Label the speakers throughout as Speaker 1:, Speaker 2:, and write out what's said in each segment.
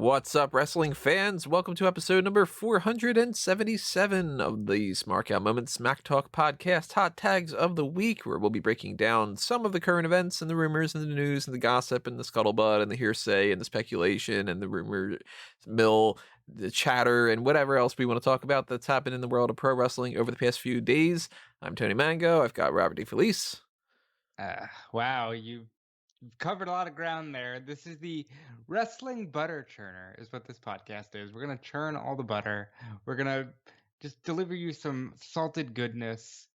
Speaker 1: What's up, wrestling fans? Welcome to episode number 477 of the Smark Out Moment Smack Talk podcast, Hot Tags of the Week, where we'll be breaking down some of the current events and the rumors and the news and the gossip and the scuttlebutt and the hearsay and the speculation and the rumor mill, the chatter, and whatever else we want to talk about that's happened in the world of pro wrestling over the past few days. I'm Tony Mango. I've got Robert DeFelice.
Speaker 2: Wow, you've covered a lot of ground there. This is the wrestling butter churner, is what this podcast is. We're gonna churn all the butter. We're gonna just deliver you some salted goodness.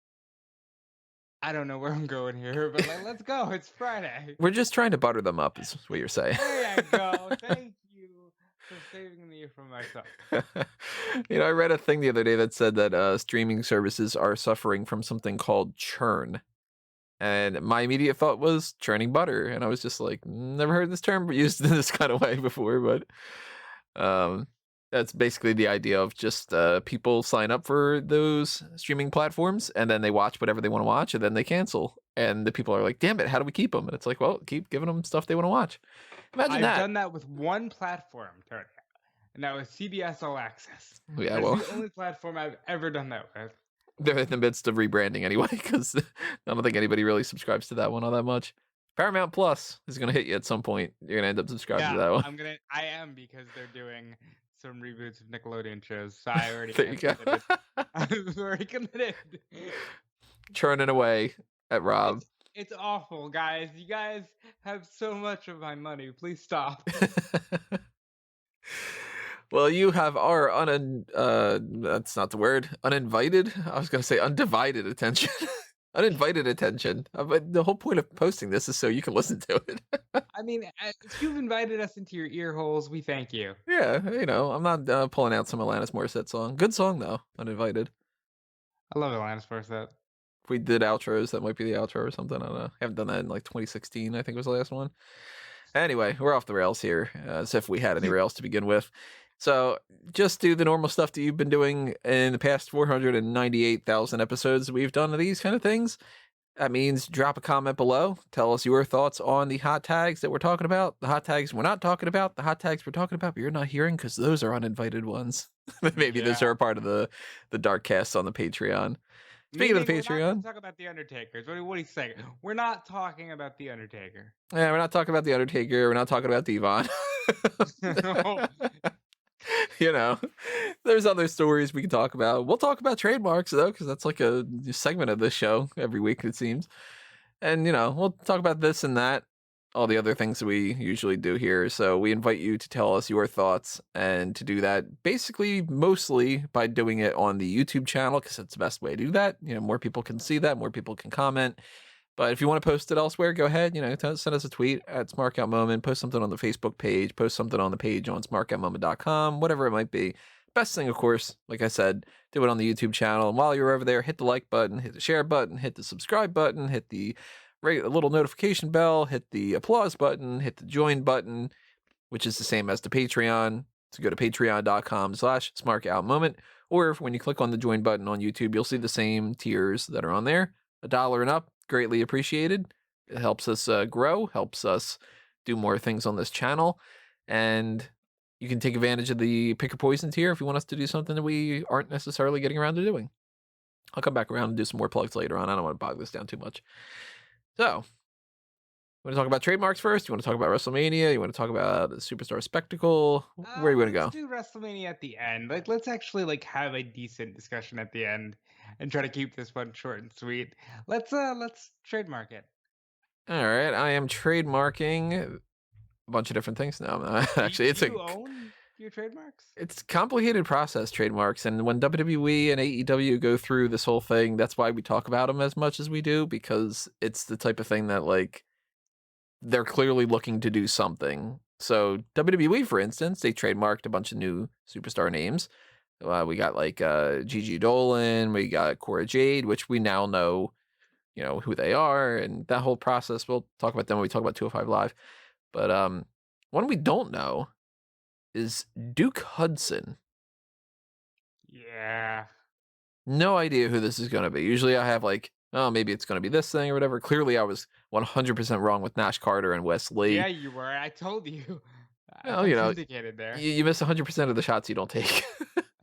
Speaker 2: I don't know where I'm going here, but let's go. It's Friday.
Speaker 1: We're just trying to butter them up, is what you're saying.
Speaker 2: There you go. Thank you for saving me from myself.
Speaker 1: I read a thing the other day that said that streaming services are suffering from something called churn. And my immediate thought was churning butter. And I was just like, never heard this term used in this kind of way before. But that's basically the idea of just people sign up for those streaming platforms and then they watch whatever they want to watch and then they cancel. And the people are like, damn it, how do we keep them? And it's like, well, keep giving them stuff they want to watch. Imagine that.
Speaker 2: I've done that with one platform, Tony. And that was CBS All Access.
Speaker 1: Yeah,
Speaker 2: That's the only platform I've ever done that with.
Speaker 1: They're in the midst of rebranding anyway, because I don't think anybody really subscribes to that one all that much. Paramount Plus is going to hit you at some point. You're going to end up subscribing to that one.
Speaker 2: I am, because they're doing some reboots of Nickelodeon shows. So I already
Speaker 1: there you go.
Speaker 2: I'm already committed.
Speaker 1: Churning away at Rob.
Speaker 2: It's awful, guys. You guys have so much of my money. Please stop.
Speaker 1: Well, you have our that's not the word, uninvited. I was going to say undivided attention. Uninvited attention. But the whole point of posting this is so you can listen to it.
Speaker 2: I mean, if you've invited us into your ear holes, we thank you.
Speaker 1: Yeah, I'm not pulling out some Alanis Morissette song. Good song, though. Uninvited.
Speaker 2: I love Alanis Morissette.
Speaker 1: If we did outros, that might be the outro or something. I don't know. I haven't done that in like 2016, I think was the last one. Anyway, we're off the rails here, as if we had any rails to begin with. So just do the normal stuff that you've been doing in the past 498,000 episodes we've done of these kind of things. That means drop a comment below. Tell us your thoughts on the hot tags that we're talking about, the hot tags we're not talking about, the hot tags we're talking about, but you're not hearing because those are uninvited ones. Maybe those are a part of the dark cast on the Patreon. Speaking of the Patreon,
Speaker 2: we're not talk about the Undertakers. What are you saying? We're not talking about the Undertaker.
Speaker 1: Yeah, we're not talking about the Undertaker. We're not talking about Devon. There's other stories we can talk about. We'll talk about trademarks though, because that's like a segment of this show every week, it seems. And we'll talk about this and that, all the other things that we usually do here. So we invite you to tell us your thoughts, and to do that basically mostly by doing it on the YouTube channel, because it's the best way to do that. More people can see that, more people can comment. But if you want to post it elsewhere, go ahead. Send us a tweet at SmarkOutMoment, post something on the Facebook page, post something on the page on smarkoutmoment.com, whatever it might be. Best thing, of course, like I said, do it on the YouTube channel. And while you're over there, hit the like button, hit the share button, hit the subscribe button, hit the little notification bell, hit the applause button, hit the join button, which is the same as the Patreon. So go to patreon.com/SmarkOutMoment. Or when you click on the join button on YouTube, you'll see the same tiers that are on there. $1 and up. Greatly appreciated. It helps us grow, helps us do more things on this channel, and you can take advantage of the pick a poison tier if you want us to do something that we aren't necessarily getting around to doing. I'll come back around and do some more plugs later on. I don't want to bog this down too much. So, you want to talk about trademarks first? You want to talk about WrestleMania? You want to talk about the Superstar Spectacle? Where do you want to go?
Speaker 2: Let's do WrestleMania at the end. Let's actually have a decent discussion at the end and try to keep this one short and sweet. Let's trademark it.
Speaker 1: All right, I am trademarking a bunch of different things now. Actually,
Speaker 2: own your trademarks?
Speaker 1: It's a complicated process, trademarks, and when WWE and AEW go through this whole thing, that's why we talk about them as much as we do, because it's the type of thing that they're clearly looking to do something. So WWE, for instance, they trademarked a bunch of new superstar names. We got Gigi Dolan, we got Cora Jade, which we now know, who they are, and that whole process. We'll talk about them when we talk about 205 Live. But one we don't know is Duke Hudson.
Speaker 2: Yeah.
Speaker 1: No idea who this is going to be. Usually I have maybe it's going to be this thing or whatever. Clearly I was 100% wrong with Nash Carter and Wes Lee.
Speaker 2: Yeah, you were. I told you. I
Speaker 1: Well,
Speaker 2: felt vindicated there.
Speaker 1: you miss 100% of the shots you don't take.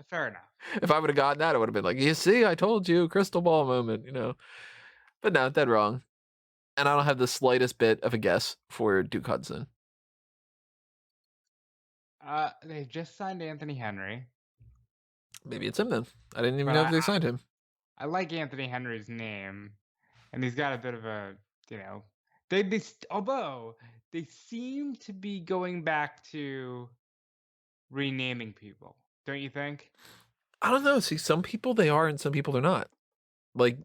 Speaker 2: Fair enough.
Speaker 1: If I would have gotten that, I would have been like, you see, I told you, crystal ball moment. But no, dead wrong. And I don't have the slightest bit of a guess for Duke Hudson.
Speaker 2: They just signed Anthony Henry,
Speaker 1: Maybe it's him then. I didn't even
Speaker 2: but
Speaker 1: know if they signed him.
Speaker 2: I like Anthony Henry's name, and he's got a bit of a, you know, although they seem to be going back to renaming people, don't you think?
Speaker 1: I don't know. See, some people they are and some people they're not. Like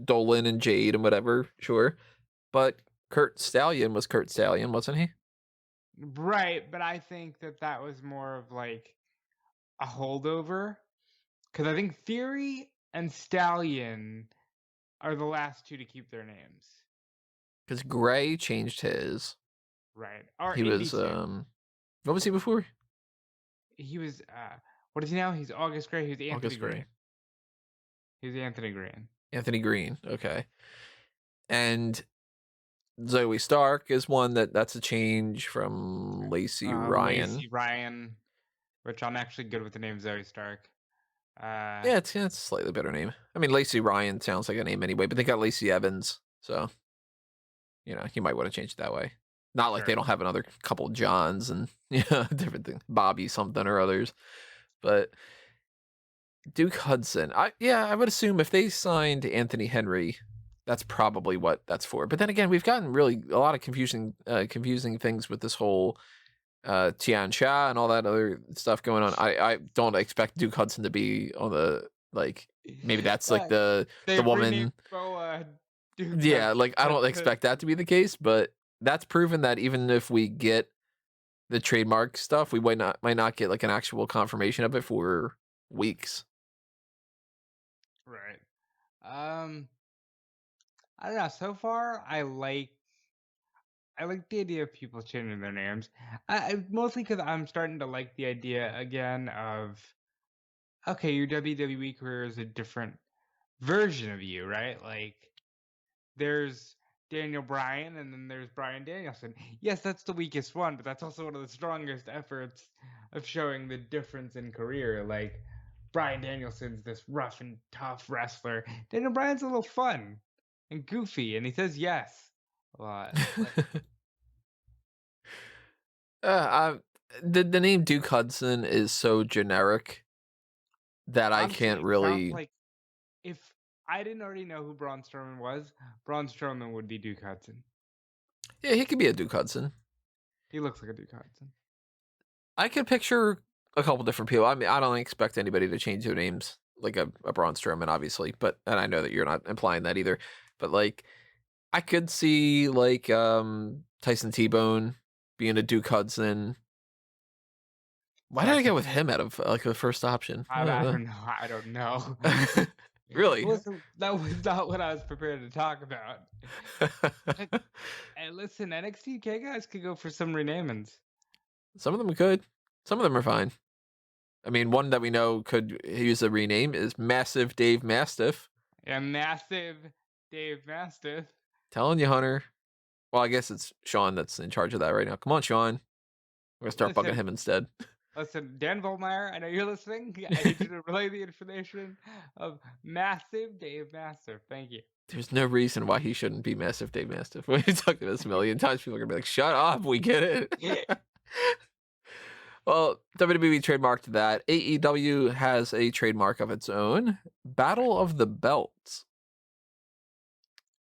Speaker 1: Dolan and Jade and whatever, sure. But Kurt Stallion was Kurt Stallion, wasn't he?
Speaker 2: Right, but I think that was more of like a holdover, because I think Theory and Stallion are the last two to keep their names.
Speaker 1: Because Gray changed his.
Speaker 2: Right. Or
Speaker 1: He
Speaker 2: Indy
Speaker 1: was
Speaker 2: too.
Speaker 1: what was he before?
Speaker 2: He was what is he now? He's August Gray. He was Anthony
Speaker 1: August
Speaker 2: Green.
Speaker 1: Gray.
Speaker 2: He's Anthony Green.
Speaker 1: Anthony Green. Okay. And Zoe Stark is one that's a change from Lacey Ryan.
Speaker 2: Lacey Ryan, which I'm actually good with the name Zoe Stark.
Speaker 1: Yeah, it's a slightly better name. I mean, Lacey Ryan sounds like a name anyway, but they got Lacey Evans, so you might want to change it that way. Not like
Speaker 2: Sure.
Speaker 1: they don't have another couple Johns and different things, Bobby something or others, but Duke Hudson. I would assume if they signed Anthony Henry, that's probably what that's for. But then again, we've gotten really a lot of confusing things with this whole Tian Sha and all that other stuff going on. I don't expect Duke Hudson to be on the maybe that's like the woman.
Speaker 2: Duke
Speaker 1: Yeah,
Speaker 2: Hudson.
Speaker 1: I don't expect that to be the case, but that's proven that even if we get the trademark stuff, we might not get like an actual confirmation of it for weeks.
Speaker 2: Right. I don't know. So far, I like the idea of people changing their names. Mostly because I'm starting to like the idea again of, okay, your WWE career is a different version of you, right? Like there's Daniel Bryan and then there's Bryan Danielson. Yes, that's the weakest one, but that's also one of the strongest efforts of showing the difference in career. Like Bryan Danielson's this rough and tough wrestler. Daniel Bryan's a little fun and goofy, and he says yes a lot.
Speaker 1: The name Duke Hudson is so generic that I
Speaker 2: Honestly,
Speaker 1: can't
Speaker 2: it sounds
Speaker 1: really.
Speaker 2: like if I didn't already know who Braun Strowman was, Braun Strowman would be Duke Hudson.
Speaker 1: Yeah, he could be a Duke Hudson.
Speaker 2: He looks like a Duke Hudson.
Speaker 1: I could picture a couple different people. I mean, I don't expect anybody to change their names like a Braun Strowman, obviously, and I know that you're not implying that either. But I could see Tyson T-Bone being a Duke Hudson. Why did I go with him out of the first option?
Speaker 2: I don't know. I don't know.
Speaker 1: Really?
Speaker 2: Listen, that was not what I was prepared to talk about. And listen, NXT UK guys could go for some renamings.
Speaker 1: Some of them could. Some of them are fine. I mean, one that we know could use a rename is Massive Dave Mastiff.
Speaker 2: Yeah, Massive Dave Mastiff.
Speaker 1: Telling you, Hunter. Well, I guess it's Sean that's in charge of that right now. Come on, Sean. We're going to start bugging him instead.
Speaker 2: Listen, Dan Volmeyer, I know you're listening. I need you to relay the information of Massive Dave Mastiff. Thank you.
Speaker 1: There's no reason why he shouldn't be Massive Dave Mastiff. We've talked about this a million times. People are going to be like, shut up. We get it. Well, WWE trademarked that. AEW has a trademark of its own. Battle of the Belts.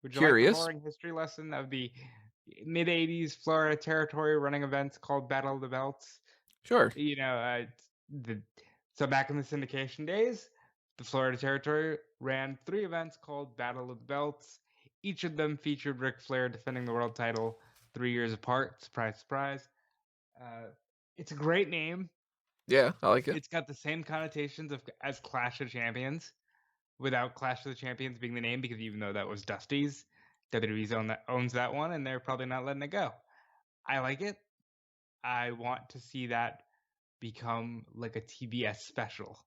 Speaker 2: Would you
Speaker 1: Curious.
Speaker 2: like the boring history lesson of the mid-'80s Florida territory running events called Battle of the Belts?
Speaker 1: Sure.
Speaker 2: So back in the syndication days, the Florida territory ran 3 events called Battle of the Belts. Each of them featured Ric Flair defending the world title 3 years apart. Surprise, surprise. It's a great name.
Speaker 1: Yeah, I like it.
Speaker 2: It's got the same connotations as Clash of Champions, without Clash of the Champions being the name, because even though that was Dusty's, WWE owns that one, and they're probably not letting it go. I like it. I want to see that become like a TBS special.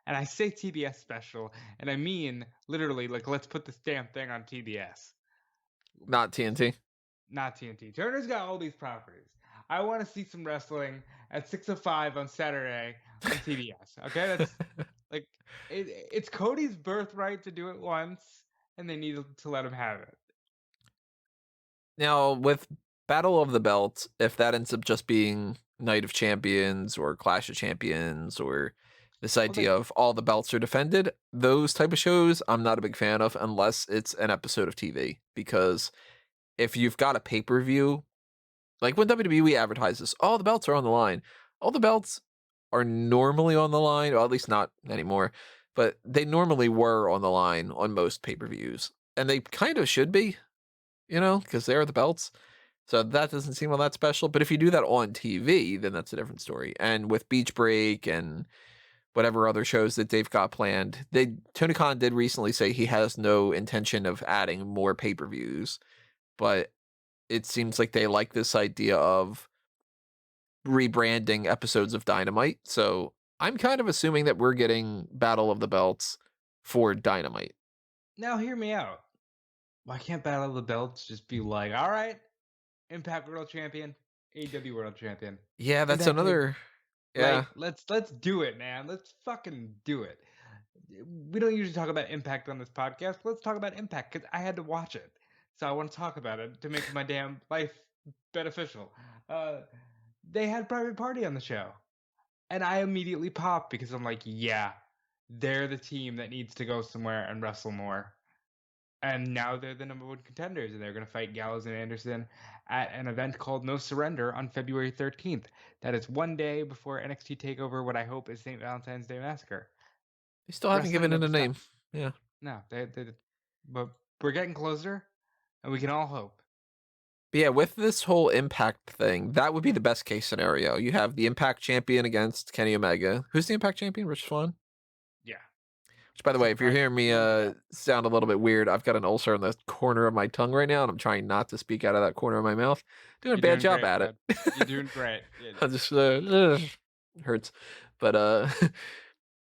Speaker 2: And I say TBS special, and I mean literally, like, let's put this damn thing on TBS.
Speaker 1: Not TNT.
Speaker 2: Not TNT. Turner's got all these properties. I want to see some wrestling at 6:05 on Saturday on CBS. Okay, that's like it's Cody's birthright to do it once, and they need to let him have it.
Speaker 1: Now, with Battle of the Belts, if that ends up just being Night of Champions or Clash of Champions or this
Speaker 2: Well,
Speaker 1: idea
Speaker 2: they
Speaker 1: of all the belts are defended, those type of shows I'm not a big fan of unless it's an episode of TV. Because if you've got a pay-per-view, like when WWE advertises, all the belts are on the line. All the belts are normally on the line, or at least not anymore, but they normally were on the line on most pay-per-views. And they kind of should be, because they are the belts. So that doesn't seem all that special. But if you do that on TV, then that's a different story. And with Beach Break and whatever other shows that they've got planned, Tony Khan did recently say he has no intention of adding more pay-per-views. But it seems like they like this idea of rebranding episodes of Dynamite. So I'm kind of assuming that we're getting Battle of the Belts for Dynamite.
Speaker 2: now hear me out. Why can't Battle of the Belts just be like, all right, Impact World Champion, AEW World Champion,
Speaker 1: Yeah,
Speaker 2: and
Speaker 1: that's
Speaker 2: that's it.
Speaker 1: another. Yeah.
Speaker 2: Like, let's do it, man. Let's fucking do it. We don't usually talk about Impact on this podcast. Let's talk about Impact because I had to watch it, so I want to talk about it to make my damn life beneficial. They had Private Party on the show, and I immediately popped because I'm like, yeah, they're the team that needs to go somewhere and wrestle more. And now they're the #1 contenders, and they're going to fight Gallows and Anderson at an event called No Surrender on February 13th. That is one day before NXT TakeOver, what I hope is St. Valentine's Day Massacre.
Speaker 1: They still haven't
Speaker 2: Wrestling
Speaker 1: given it
Speaker 2: never
Speaker 1: a name.
Speaker 2: stops.
Speaker 1: Yeah.
Speaker 2: No, but we're getting closer, and we can all hope.
Speaker 1: But yeah, with this whole Impact thing, that would be the best case scenario. You have the Impact champion against Kenny Omega. Who's the Impact champion? Rich Swan?
Speaker 2: Yeah.
Speaker 1: Which, by the way, if you're
Speaker 2: Surprise.
Speaker 1: hearing me sound a little bit weird, I've got an ulcer on the corner of my tongue right now, and I'm trying not to speak out of that corner of my mouth. Doing a
Speaker 2: You're
Speaker 1: bad
Speaker 2: doing
Speaker 1: job
Speaker 2: great,
Speaker 1: at
Speaker 2: bud.
Speaker 1: it.
Speaker 2: You're doing great.
Speaker 1: I just hurts. But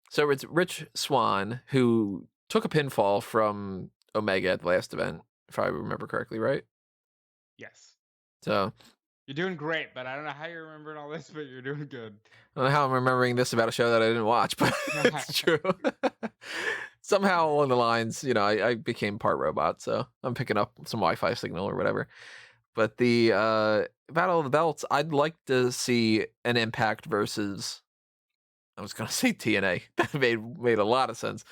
Speaker 1: so it's Rich Swan who took a pinfall from Omega at the last event, if I remember correctly, right?
Speaker 2: Yes.
Speaker 1: So
Speaker 2: You're doing great, but I don't know how you're remembering all this, but you're doing good.
Speaker 1: I don't know how I'm remembering this about a show that I didn't watch, but it's true. Somehow along the lines, I became part robot, so I'm picking up some Wi-Fi signal or whatever. But the Battle of the Belts, I'd like to see an Impact versus, I was going to say TNA. That made a lot of sense.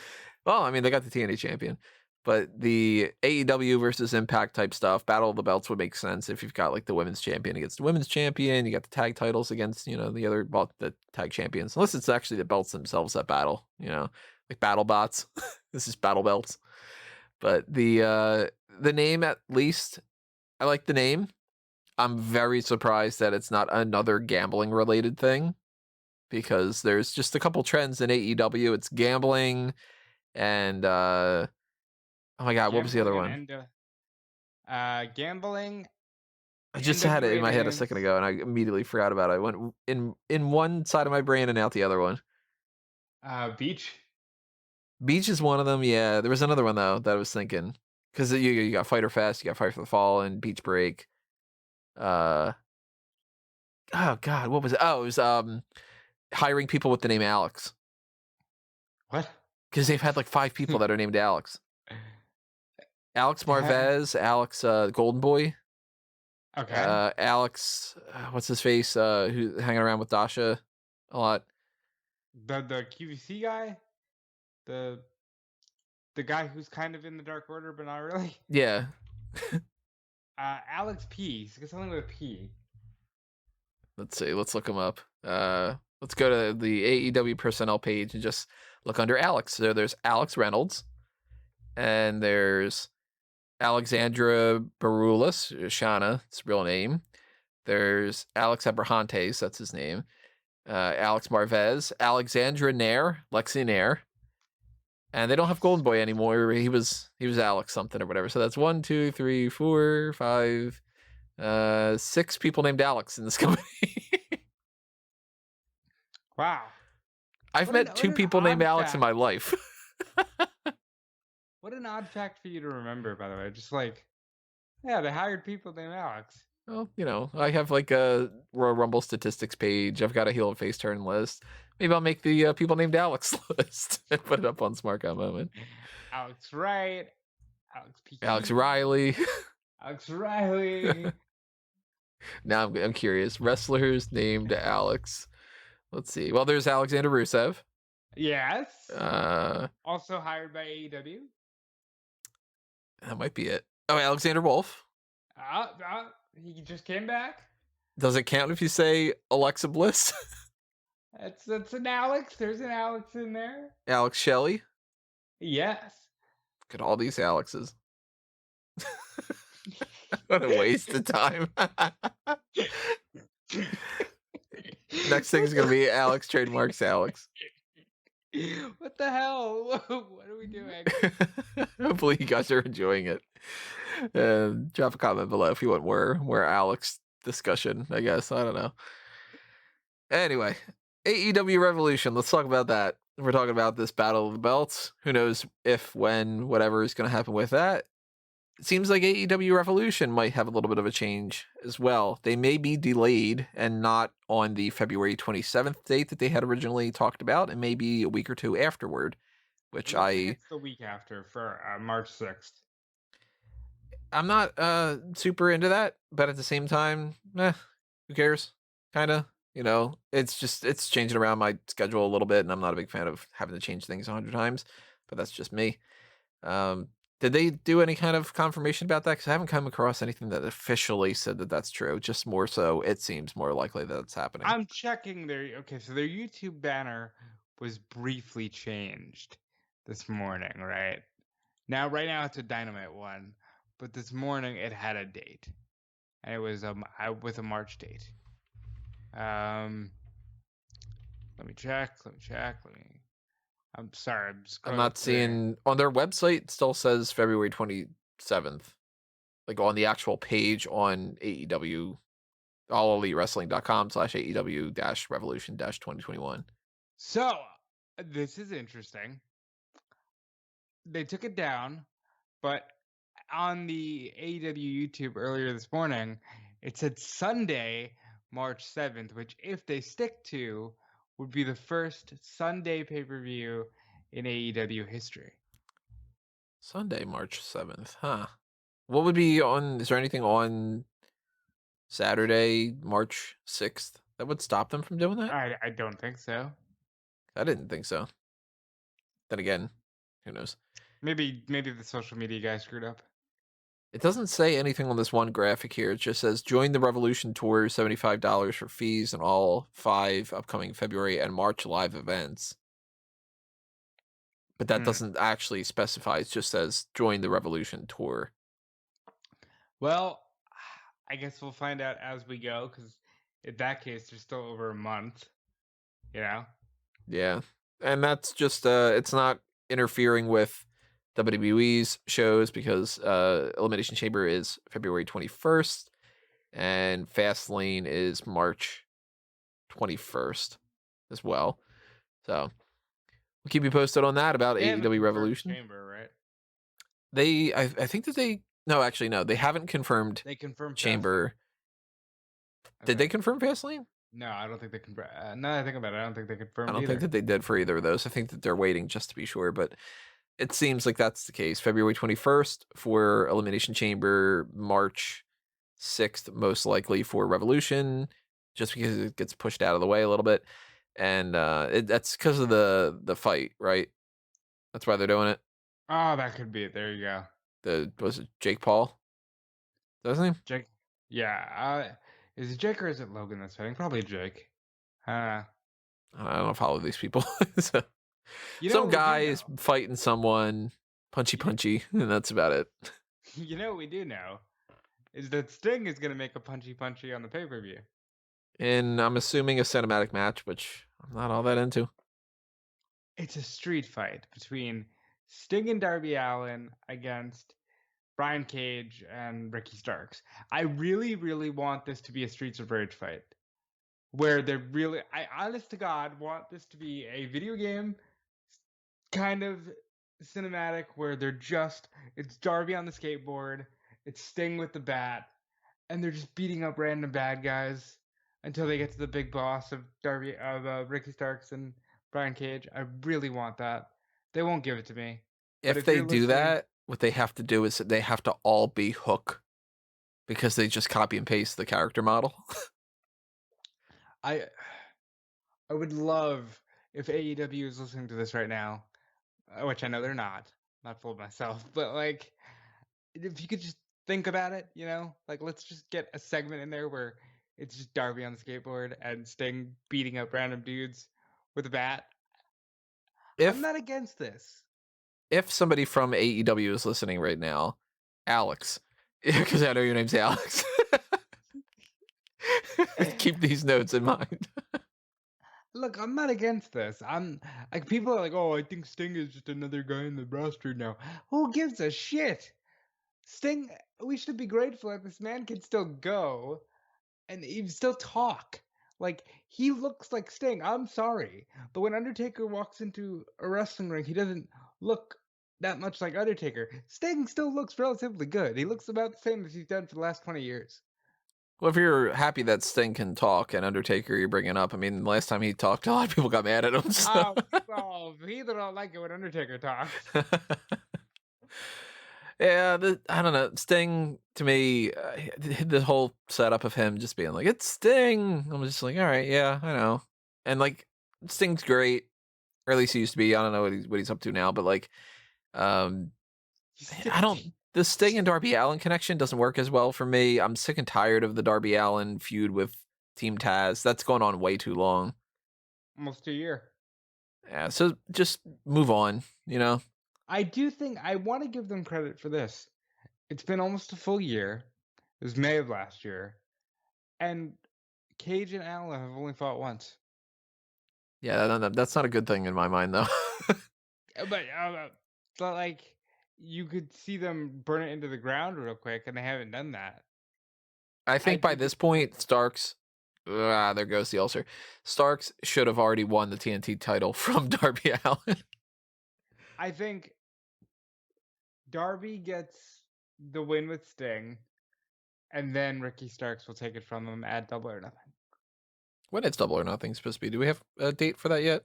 Speaker 1: Well, I mean, they got the TNA champion. But the AEW versus Impact type stuff, Battle of the Belts would make sense if you've got like the women's champion against the women's champion. You got the tag titles against, the tag champions. Unless it's actually the belts themselves that battle, like Battle Bots. This is Battle Belts. But the name, at least, I like the name. I'm very surprised that it's not another gambling related thing, because there's just a couple trends in AEW. It's gambling and oh my God, what was the other one?
Speaker 2: Gambling.
Speaker 1: I just had it in my head a
Speaker 2: aliens.
Speaker 1: second ago, and I immediately forgot about it. I went in one side of my brain and out the other one.
Speaker 2: Beach.
Speaker 1: Beach is one of them. Yeah, there was another one though that I was thinking, because you got Fighter Fest, you got Fight for the Fall, and Beach Break. Oh God, what was it? Oh, it was hiring people with the name Alex.
Speaker 2: What?
Speaker 1: Because they've had like 5 people that are named Alex. Alex Marvez, Alex Golden Boy.
Speaker 2: Okay.
Speaker 1: Alex, what's his face? Who's hanging around with Dasha a lot.
Speaker 2: The QVC guy, the guy who's kind of in the Dark Order but not really.
Speaker 1: Yeah.
Speaker 2: Alex P. He's got something with a P.
Speaker 1: Let's see. Let's look him up. Let's go to the AEW personnel page and just look under Alex. There's Alex Reynolds, and there's Alexandra Barulis, Shana, it's real name. There's Alex Abrahantes, that's his name. Alex Marvez, Alexandra Nair, Lexi Nair. And they don't have Golden Boy anymore. He was Alex something or whatever. So that's 1, 2, 3, 4, 5, 6 people named Alex in this company.
Speaker 2: Wow.
Speaker 1: I've met 2 people named Alex in my life.
Speaker 2: What an odd fact for you to remember, by the way. Just like, yeah, they hired people named Alex.
Speaker 1: Well, I have like a Royal Rumble statistics page. I've got a heel and face turn list. Maybe I'll make the people named Alex list and put it up on Smark moment.
Speaker 2: Alex Wright, Alex
Speaker 1: Alex
Speaker 2: P.
Speaker 1: Riley.
Speaker 2: Alex Riley.
Speaker 1: Now I'm curious. Wrestlers named Alex. Let's see. Well, there's Alexander Rusev.
Speaker 2: Yes.
Speaker 1: Uh,
Speaker 2: Also hired by AEW.
Speaker 1: that might be it. Oh, Alexander Wolf.
Speaker 2: He just came back.
Speaker 1: Does it count if you say Alexa Bliss?
Speaker 2: That's an Alex. There's an Alex in there.
Speaker 1: Alex Shelley.
Speaker 2: Yes.
Speaker 1: Look at all these Alexes. What a waste of time. Next thing's gonna be Alex trademarks Alex.
Speaker 2: What the hell? What are we doing?
Speaker 1: Hopefully you guys are enjoying it. Drop a comment below if you want more Alex discussion, I guess. I don't know. Anyway, AEW Revolution. Let's talk about that. We're talking about this Battle of the Belts. Who knows if, when, whatever is going to happen with that. It seems like AEW Revolution might have a little bit of a change as well. They may be delayed and not on the February 27th date that they had originally talked about. It may be a week or two afterward, which
Speaker 2: It's the week after for March 6th.
Speaker 1: I'm not super into that, but at the same time, who cares? Kind of, it's changing around my schedule a little bit, and I'm not a big fan of having to change things 100 times, but that's just me. Did they do any kind of confirmation about that? Because I haven't come across anything that officially said that that's true. Just more so, it seems more likely that it's happening.
Speaker 2: I'm checking so their YouTube banner was briefly changed this morning, right? Right now it's a Dynamite one, but this morning it had a date, and it was with a March date. Let me check. I'm sorry.
Speaker 1: I'm not seeing on their website. It still says February 27th, like on the actual page on AEW, allelitewrestling.com/AEW-Revolution-2021.
Speaker 2: So this is interesting. They took it down, but on the AEW YouTube earlier this morning, it said Sunday, March 7th, which if they stick to, would be the first Sunday pay-per-view in AEW history.
Speaker 1: Sunday, March 7th, huh? What would be on, is there anything on Saturday, March 6th that would stop them from doing that?
Speaker 2: I don't think so.
Speaker 1: I didn't think so. Then again, who knows?
Speaker 2: Maybe the social media guy screwed up.
Speaker 1: It doesn't say anything on this one graphic here. It just says, join the Revolution Tour, $75 for fees and all 5 upcoming February and March live events. But that doesn't actually specify. It just says, join the Revolution Tour.
Speaker 2: Well, I guess we'll find out as we go, because in that case, there's still over a month,
Speaker 1: Yeah. And that's just, it's not interfering with WWE's shows because Elimination Chamber is February 21st and Fastlane is March 21st as well. So we'll keep you posted on that about AEW Revolution.
Speaker 2: Chamber, right?
Speaker 1: I think that they haven't confirmed.
Speaker 2: They confirmed
Speaker 1: Chamber.
Speaker 2: Fastlane.
Speaker 1: Did they confirm Fastlane?
Speaker 2: No, I don't think they confirmed. Now that I think about it, I don't think they confirmed.
Speaker 1: I don't think that they did for either of those. I think that they're waiting just to be sure, but it seems like that's the case. February 21st for Elimination Chamber, March 6th most likely for Revolution, just because it gets pushed out of the way a little bit, and that's because of the fight, right? That's why they're doing it.
Speaker 2: Oh, that could be it. There you go.
Speaker 1: Was it Jake Paul? Is that his name?
Speaker 2: Jake. Yeah. Is it Jake or is it Logan that's fighting? Probably Jake.
Speaker 1: I don't follow these people. So,
Speaker 2: some
Speaker 1: guy is fighting someone, punchy, and that's about it.
Speaker 2: You know what we do know is that Sting is going to make a punchy on the pay-per-view.
Speaker 1: And I'm assuming a cinematic match, which I'm not all that into.
Speaker 2: It's a street fight between Sting and Darby Allin against Brian Cage and Ricky Starks. I really, really want this to be a Streets of Rage fight. Where I honest to God want this to be a video game kind of cinematic where it's Darby on the skateboard, it's Sting with the bat, and they're just beating up random bad guys until they get to the big boss of Ricky Starks and Brian Cage. I really want that. They won't give it to me. But
Speaker 1: If
Speaker 2: if
Speaker 1: they
Speaker 2: you're
Speaker 1: do
Speaker 2: listening,
Speaker 1: that, what they have to do is they have to all be Hook because they just copy and paste the character model.
Speaker 2: I I would love if AEW is listening to this right now, which I know they're not. Not fooled myself, but like, if you could just think about it, like let's just get a segment in there where it's just Darby on the skateboard and Sting beating up random dudes with a bat. I'm
Speaker 1: If
Speaker 2: not against this.
Speaker 1: if somebody from AEW is listening right now, Alex, because I know your name's Alex, keep these notes in mind.
Speaker 2: Look, I'm not against this. I'm like, people are like, oh, I think Sting is just another guy in the roster now. Who gives a shit? Sting, we should be grateful that this man can still go and he still talk. Like, he looks like Sting. I'm sorry. But when Undertaker walks into a wrestling ring, he doesn't look that much like Undertaker. Sting still looks relatively good. He looks about the same as he's done for the last 20 years.
Speaker 1: Well, if you're happy that Sting can talk and Undertaker you're bringing up, I mean, last time he talked, a lot of people got mad at him. So.
Speaker 2: Oh, people don't like it when Undertaker talks.
Speaker 1: Yeah, I don't know. Sting, to me, the whole setup of him just being like, it's Sting. I'm just like, all right, yeah, I know. And like, Sting's great, or at least he used to be. I don't know what he's up to now, but like, um, I don't. The Sting and Darby Allin connection doesn't work as well for me. I'm sick and tired of the Darby Allin feud with Team Taz. That's going on way too long.
Speaker 2: Almost a year.
Speaker 1: Yeah, so just move on,
Speaker 2: I do think I want to give them credit for this. It's been almost a full year. It was May of last year. And Cage and Allen have only fought once.
Speaker 1: Yeah, that's not a good thing in my mind, though.
Speaker 2: But like, you could see them burn it into the ground real quick, and they haven't done that.
Speaker 1: I
Speaker 2: I
Speaker 1: think by
Speaker 2: think
Speaker 1: this
Speaker 2: it's
Speaker 1: point, Starks, there goes the ulcer. Starks should have already won the TNT title from Darby Allin.
Speaker 2: I think Darby gets the win with Sting, and then Ricky Starks will take it from him at Double or Nothing.
Speaker 1: When it's Double or Nothing supposed to be? Do we have a date for that yet?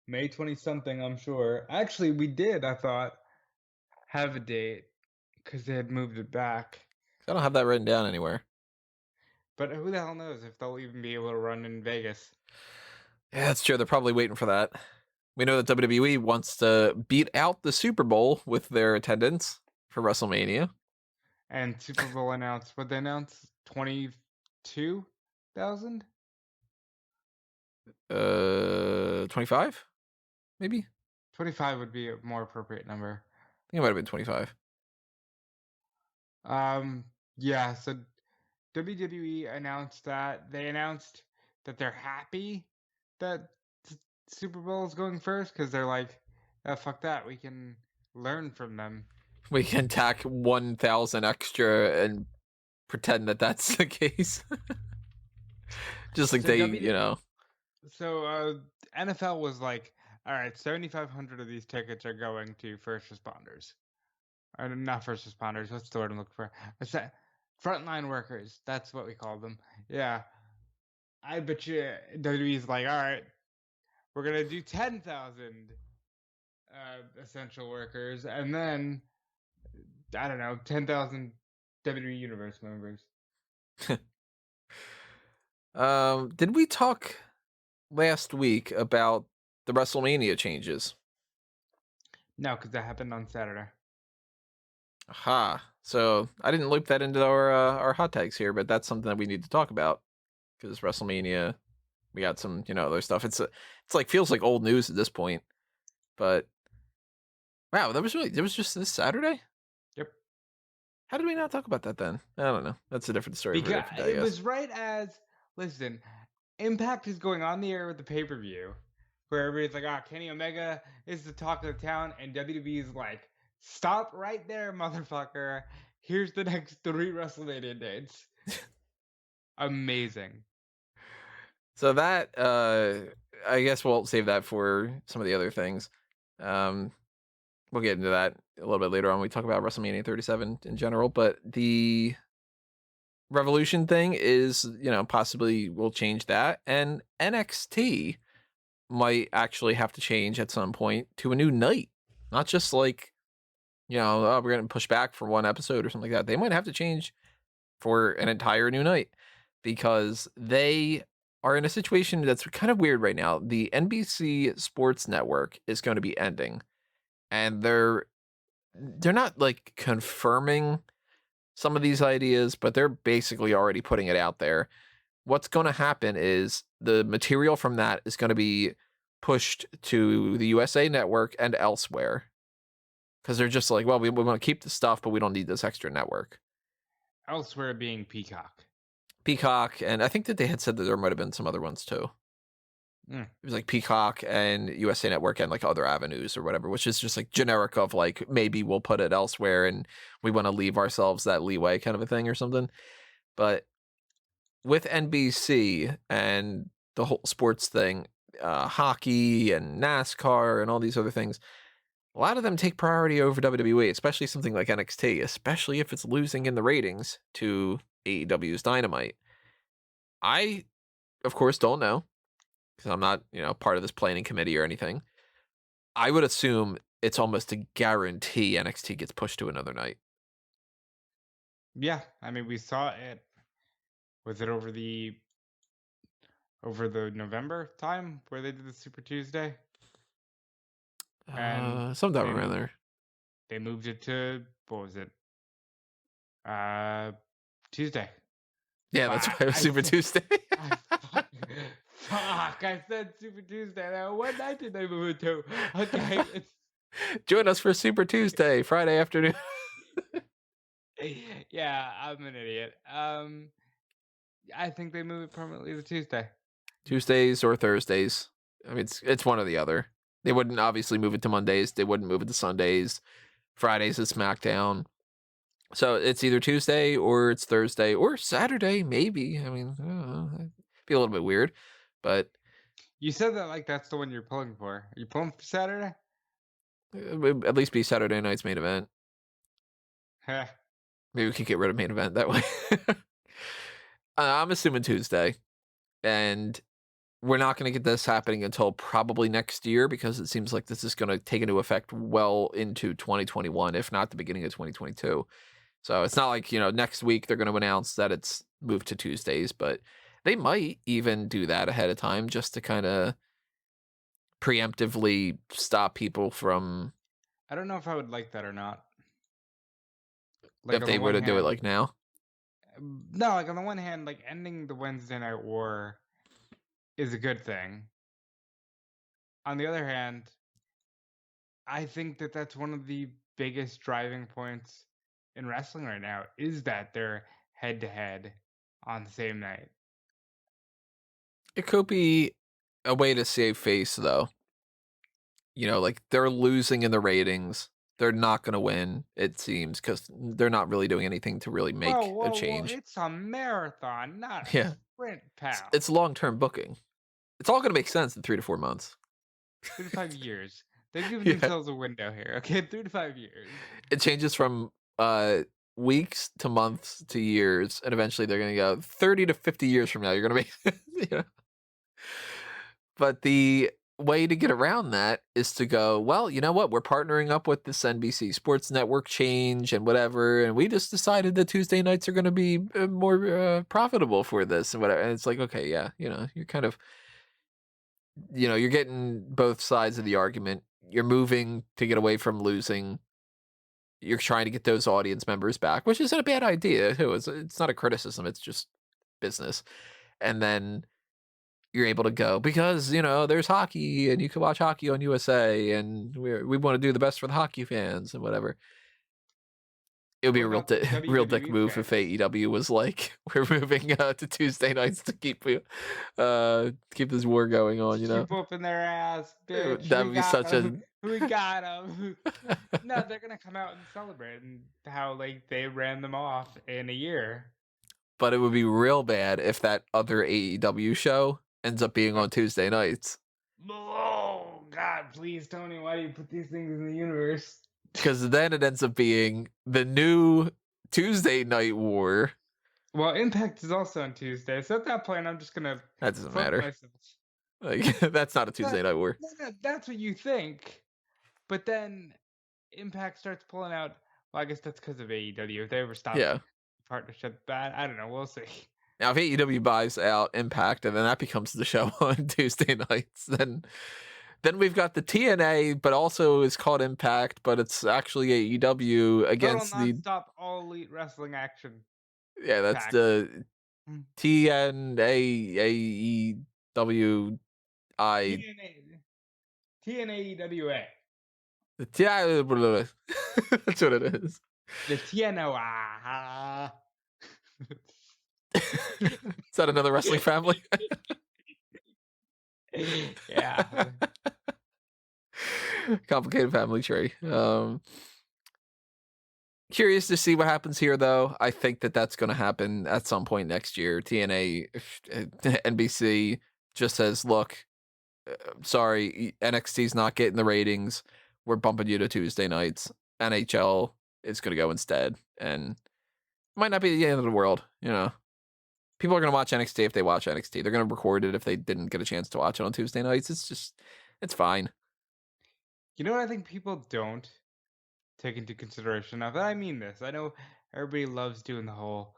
Speaker 2: May 20 something, I'm sure. Actually, we did, I thought, have a date because they had moved it back.
Speaker 1: I don't have that written down anywhere.
Speaker 2: But who the hell knows if they'll even be able to run in Vegas?
Speaker 1: Yeah, that's true. They're probably waiting for that. We know that WWE wants to beat out the Super Bowl with their attendance for WrestleMania.
Speaker 2: And Super Bowl announced, what they announced? 22,000?
Speaker 1: 25, maybe.
Speaker 2: 25 would be a more appropriate number.
Speaker 1: I think it might have been 25.
Speaker 2: Yeah, so WWE announced that. They announced that they're happy that Super Bowl is going first because they're like, oh, fuck that. We can learn from them.
Speaker 1: We can tack 1,000 extra and pretend that that's the case. Just like
Speaker 2: So
Speaker 1: they.
Speaker 2: So NFL was like, all right, 7,500 of these tickets are going to first responders. Or not first responders. What's the word I'm looking for? Frontline workers. That's what we call them. Yeah. I bet you WWE's like, all right, we're gonna do 10,000 essential workers, and then I don't know, 10,000 WWE Universe members.
Speaker 1: Did we talk last week about the WrestleMania changes?
Speaker 2: No, because that happened on Saturday.
Speaker 1: Aha. So I didn't loop that into our hot tags here, but that's something that we need to talk about because WrestleMania, we got some other stuff. It's like feels like old news at this point, but wow, it was just this Saturday.
Speaker 2: Yep.
Speaker 1: How did we not talk about that then? I don't know. That's a different story for a
Speaker 2: Because
Speaker 1: different day.
Speaker 2: it was right as, listen, Impact is going on the air with the pay per view, where everybody's like, ah, Kenny Omega is the talk of the town, and WWE is like, stop right there, motherfucker. Here's the next 3 WrestleMania dates. Amazing.
Speaker 1: So that I guess we'll save that for some of the other things. We'll get into that a little bit later on when we talk about WrestleMania 37 in general, but the Revolution thing is, possibly will change that. And NXT might actually have to change at some point to a new night. Not just like, oh, we're going to push back for one episode or something like that. They might have to change for an entire new night because they are in a situation that's kind of weird right now. The NBC Sports Network is going to be ending, and they're not like confirming some of these ideas, but they're basically already putting it out there. What's going to happen is the material from that is going to be pushed to the USA Network and elsewhere because they're just like, well, we want to keep the stuff, but we don't need this extra network.
Speaker 2: Elsewhere being Peacock.
Speaker 1: Peacock, and I think that they had said that there might have been some other ones too. It was like Peacock and USA Network and like other avenues or whatever, which is just like generic of like maybe we'll put it elsewhere and we want to leave ourselves that leeway kind of a thing or something. But with NBC and the whole sports thing, hockey and NASCAR and all these other things, a lot of them take priority over WWE, especially something like NXT, especially if it's losing in the ratings to AEW's Dynamite. I, of course, don't know because I'm not, part of this planning committee or anything. I would assume it's almost a guarantee NXT gets pushed to another night.
Speaker 2: Yeah, I mean, we saw it. Was it over the November time where they did the Super Tuesday? And
Speaker 1: Sometime around there.
Speaker 2: They moved it to, what was it? Tuesday.
Speaker 1: Yeah, that's why it was Super Tuesday.
Speaker 2: Fuck, I said Super Tuesday. Now, what night did they move it to? Okay.
Speaker 1: Join us for Super Tuesday, Friday afternoon.
Speaker 2: Yeah, I'm an idiot. I think they move it permanently to Tuesday.
Speaker 1: Tuesdays or Thursdays. I mean, it's one or the other. They wouldn't obviously move it to Mondays. They wouldn't move it to Sundays. Fridays is SmackDown. So it's either Tuesday or it's Thursday or Saturday, maybe. I mean, I don't know. It'd be a little bit weird, but
Speaker 2: you said that like that's the one you're pulling for. Are you pulling for Saturday?
Speaker 1: It would at least be Saturday night's main event.
Speaker 2: Heh.
Speaker 1: Maybe we could get rid of main event that way. I'm assuming Tuesday, and we're not going to get this happening until probably next year because it seems like this is going to take into effect well into 2021, if not the beginning of 2022. So it's not like, next week they're going to announce that it's moved to Tuesdays, but they might even do that ahead of time just to kind of preemptively stop people from.
Speaker 2: I don't know if I would like that or not.
Speaker 1: If they were to do it like now.
Speaker 2: No, like on the one hand, like ending the Wednesday Night War is a good thing. On the other hand, I think that that's one of the biggest driving points in wrestling right now is that they're head to head on the same night.
Speaker 1: It could be a way to save face, though. Like they're losing in the ratings. They're not going to win, it seems, because they're not really doing anything to really make a change.
Speaker 2: It's a marathon, not
Speaker 1: Yeah.
Speaker 2: a sprint, pal.
Speaker 1: It's long-term booking. It's all going to make sense in 3 to 4 months.
Speaker 2: 3 to 5 years. They've given themselves a window here, okay? 3 to 5 years.
Speaker 1: It changes from weeks to months to years, and eventually they're going to go 30 to 50 years from now. You're going to make, But the way to get around that is to go, well, you know what? We're partnering up with this NBC Sports Network change and whatever, and we just decided that Tuesday nights are going to be more profitable for this and whatever. And it's like, okay, yeah, you're kind of, you're getting both sides of the argument. You're moving to get away from losing. You're trying to get those audience members back, which isn't a bad idea too. It's not a criticism. It's just business. And then you're able to go because, there's hockey and you can watch hockey on USA and we want to do the best for the hockey fans and whatever. It would be a real dick move if AEW was like, we're moving to Tuesday nights to keep this war going on,
Speaker 2: Keep whooping their ass, bitch.
Speaker 1: That would be such a...
Speaker 2: We got them. No, they're going to come out and celebrate and how, like, they ran them off in a year.
Speaker 1: But it would be real bad if that other AEW show ends up being on Tuesday nights.
Speaker 2: Oh, God, please, Tony, why do you put these things in the universe?
Speaker 1: Because then it ends up being the new Tuesday Night War
Speaker 2: Well, Impact is also on Tuesday, so at that point, I'm just gonna
Speaker 1: That doesn't
Speaker 2: fuck
Speaker 1: matter.
Speaker 2: myself.
Speaker 1: Like that's not a Tuesday
Speaker 2: That,
Speaker 1: Night War.
Speaker 2: that's what you think, but then Impact starts pulling out. Well, I guess that's because of AEW. If they ever stop
Speaker 1: Yeah.
Speaker 2: partnership, that I don't know. We'll see.
Speaker 1: Now, if AEW buys out Impact and then that becomes the show on Tuesday nights, then we've got the TNA, but also it's called Impact, but it's actually AEW
Speaker 2: Total
Speaker 1: against the
Speaker 2: nonstop all elite wrestling action
Speaker 1: that's
Speaker 2: pack.
Speaker 1: the
Speaker 2: Mm.
Speaker 1: TNAAEWI.
Speaker 2: TNA, TNAEWA,
Speaker 1: The that's what it is.
Speaker 2: the TNOA.
Speaker 1: Is that another wrestling family?
Speaker 2: Yeah.
Speaker 1: Complicated family tree. Curious to see what happens here, though. I think that that's going to happen at some point next year. TNA, NBC just says, look, sorry, NXT's not getting the ratings. We're bumping you to Tuesday nights. NHL is going to go instead. And it might not be the end of the world, People are going to watch NXT if they watch NXT. They're going to record it if they didn't get a chance to watch it on Tuesday nights. It's fine.
Speaker 2: You know what I think people don't take into consideration now that I mean this. I know everybody loves doing the whole,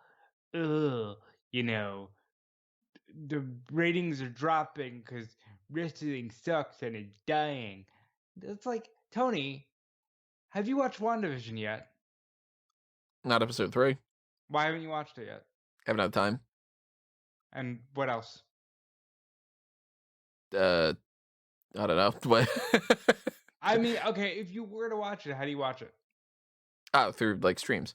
Speaker 2: ugh, the ratings are dropping because wrestling sucks and it's dying. It's like, Tony, have you watched WandaVision yet?
Speaker 1: Not episode 3.
Speaker 2: Why haven't you watched it yet?
Speaker 1: Haven't had time.
Speaker 2: And what else?
Speaker 1: I don't know. What?
Speaker 2: I mean, okay, if you were to watch it, how do you watch it?
Speaker 1: Oh, through like streams.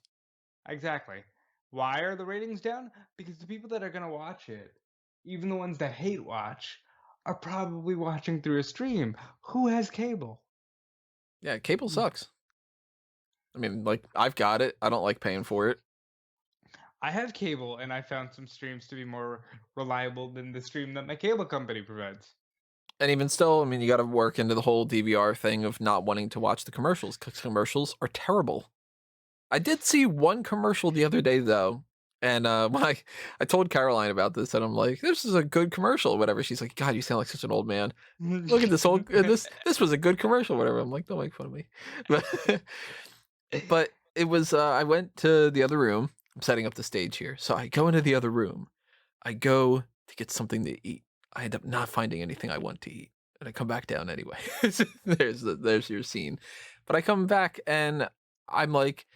Speaker 2: Exactly. Why are the ratings down? Because the people that are going to watch it, even the ones that hate watch, are probably watching through a stream. Who has cable?
Speaker 1: Yeah, cable sucks. I mean, like, I've got it. I don't like paying for it.
Speaker 2: I have cable, and I found some streams to be more reliable than the stream that my cable company provides.
Speaker 1: And even still, I mean, you got to work into the whole DVR thing of not wanting to watch the commercials because commercials are terrible. I did see one commercial the other day, though. And when I told Caroline about this, and I'm like, this is a good commercial, or whatever. She's like, God, you sound like such an old man. Look at this old, this was a good commercial, whatever. I'm like, don't make fun of me. But it was, I went to the other room. I'm setting up the stage here. So I go into the other room. I go to get something to eat. I end up not finding anything I want to eat. And I come back down anyway. There's your scene. But I come back and I'm like,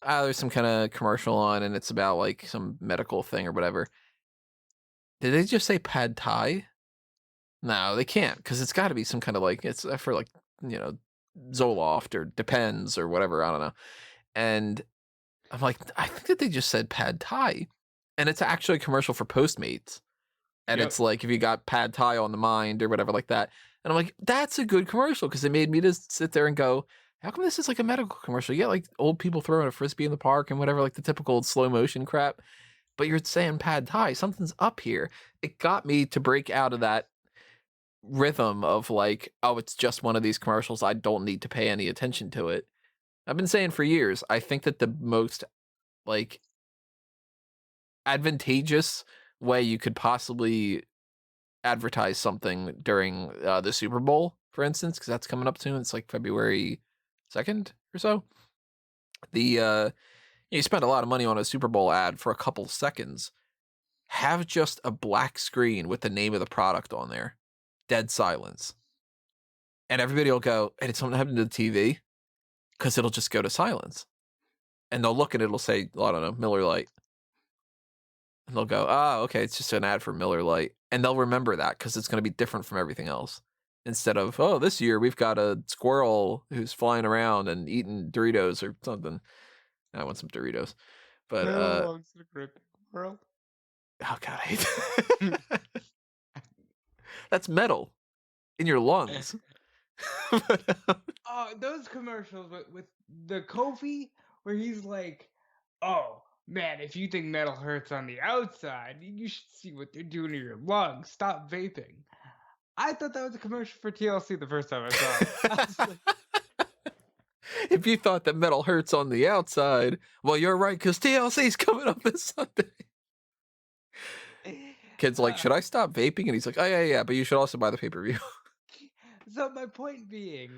Speaker 1: there's some kind of commercial on and it's about like some medical thing or whatever. Did they just say pad thai? No, they can't because it's got to be some kind of like, it's for like, Zoloft or Depends or whatever. I don't know. And I'm like, I think that they just said pad thai. And it's actually a commercial for Postmates. And
Speaker 2: Yep.
Speaker 1: it's like, if you got pad thai on the mind or whatever like that. And I'm like, that's a good commercial because it made me just sit there and go, how come this is like a medical commercial? You get like old people throwing a frisbee in the park and whatever, like the typical slow motion crap. But you're saying pad thai, something's up here. It got me to break out of that rhythm of like, oh, it's just one of these commercials. I don't need to pay any attention to it. I've been saying for years, I think that the most like advantageous way you could possibly advertise something during the Super Bowl, for instance, because that's coming up soon. It's like February 2nd or so. You spend a lot of money on a Super Bowl ad for a couple seconds. Have just a black screen with the name of the product on there. Dead silence. And everybody will go, hey, did something happen to the TV? Because it'll just go to silence. And they'll look and it'll say, I don't know, Miller Lite. And they'll go, okay, it's just an ad for Miller Lite. And they'll remember that because it's going to be different from everything else. Instead of, this year we've got a squirrel who's flying around and eating Doritos or something. I want some Doritos. But,
Speaker 2: belongs to the great big world.
Speaker 1: Oh, God, I hate that. That's metal in your lungs.
Speaker 2: Those commercials with the Kofi where he's like, oh, man, if you think metal hurts on the outside, you should see what they're doing to your lungs. Stop vaping. I thought that was a commercial for TLC the first time I saw it. I was like,
Speaker 1: if you thought that metal hurts on the outside, well, you're right, because TLC's coming up this Sunday. Kid's like, should I stop vaping? And he's like, oh, yeah, but you should also buy the pay-per-view.
Speaker 2: So my point being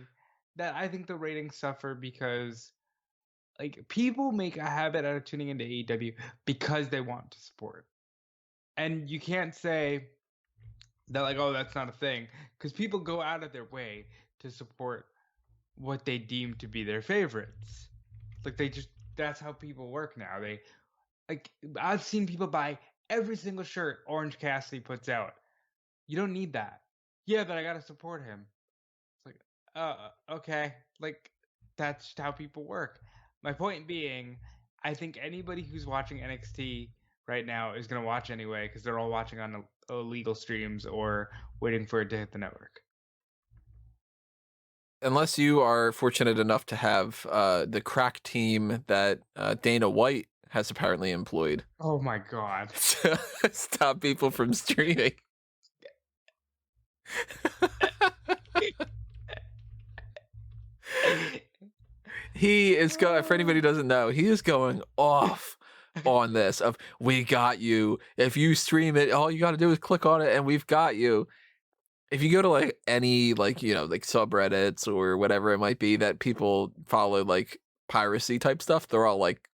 Speaker 2: that I think the ratings suffer because like people make a habit out of tuning into AEW because they want to support. And you can't say that like, oh, that's not a thing, because people go out of their way to support what they deem to be their favorites. Like that's how people work now. Like I've seen people buy every single shirt Orange Cassidy puts out. You don't need that. Yeah, but I gotta support him. It's like, okay. Like that's just how people work. My point being, I think anybody who's watching NXT right now is gonna watch anyway because they're all watching on illegal streams or waiting for it to hit the network.
Speaker 1: Unless you are fortunate enough to have the crack team that Dana White has apparently employed
Speaker 2: Oh my god.
Speaker 1: to stop people from streaming. He is going, for anybody who doesn't know, he is going off on this of, we got you. If you stream it, all you got to do is click on it and we've got you. If you go to like any like, you know, like subreddits or whatever it might be that people follow like piracy type stuff, they're all like,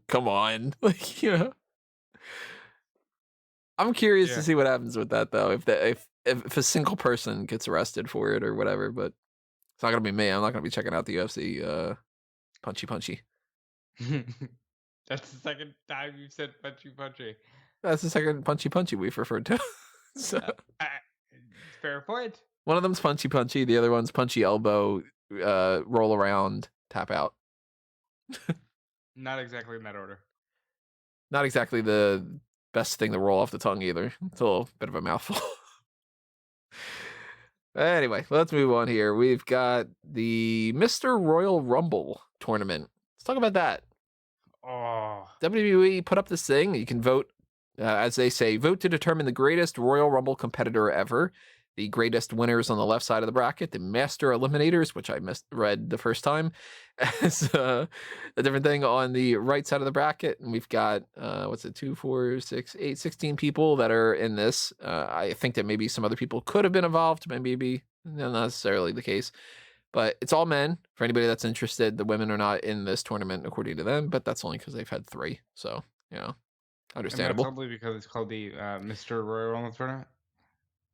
Speaker 1: come on. Like, you know. I'm curious to see what happens with that though. If a single person gets arrested for it or whatever, but it's not gonna be me. I'm not gonna be checking out the UFC punchy.
Speaker 2: That's the second time you've said punchy.
Speaker 1: That's the second punchy we've referred to. So
Speaker 2: Fair point.
Speaker 1: one of them's punchy, the other one's punchy elbow, roll around, tap out.
Speaker 2: Not exactly in that order.
Speaker 1: Not exactly the best thing to roll off the tongue either. It's a little bit of a mouthful. Anyway, let's move on here. We've got the Mr. Royal Rumble tournament. Let's talk about that.
Speaker 2: Oh.
Speaker 1: WWE put up this thing. You can vote, as they say, vote to determine the greatest Royal Rumble competitor ever. The greatest winners on the left side of the bracket, the Master Eliminators, which I misread the first time, as a different thing on the right side of the bracket. And we've got, 2, 4, 6, 8, 16 people that are in this. I think that maybe some other people could have been involved, maybe not necessarily the case. But it's all men. For anybody that's interested, the women are not in this tournament according to them, but that's only because they've had 3. So, you know, understandable.
Speaker 2: And that's probably because it's called the Mr. Royal Rumble tournament.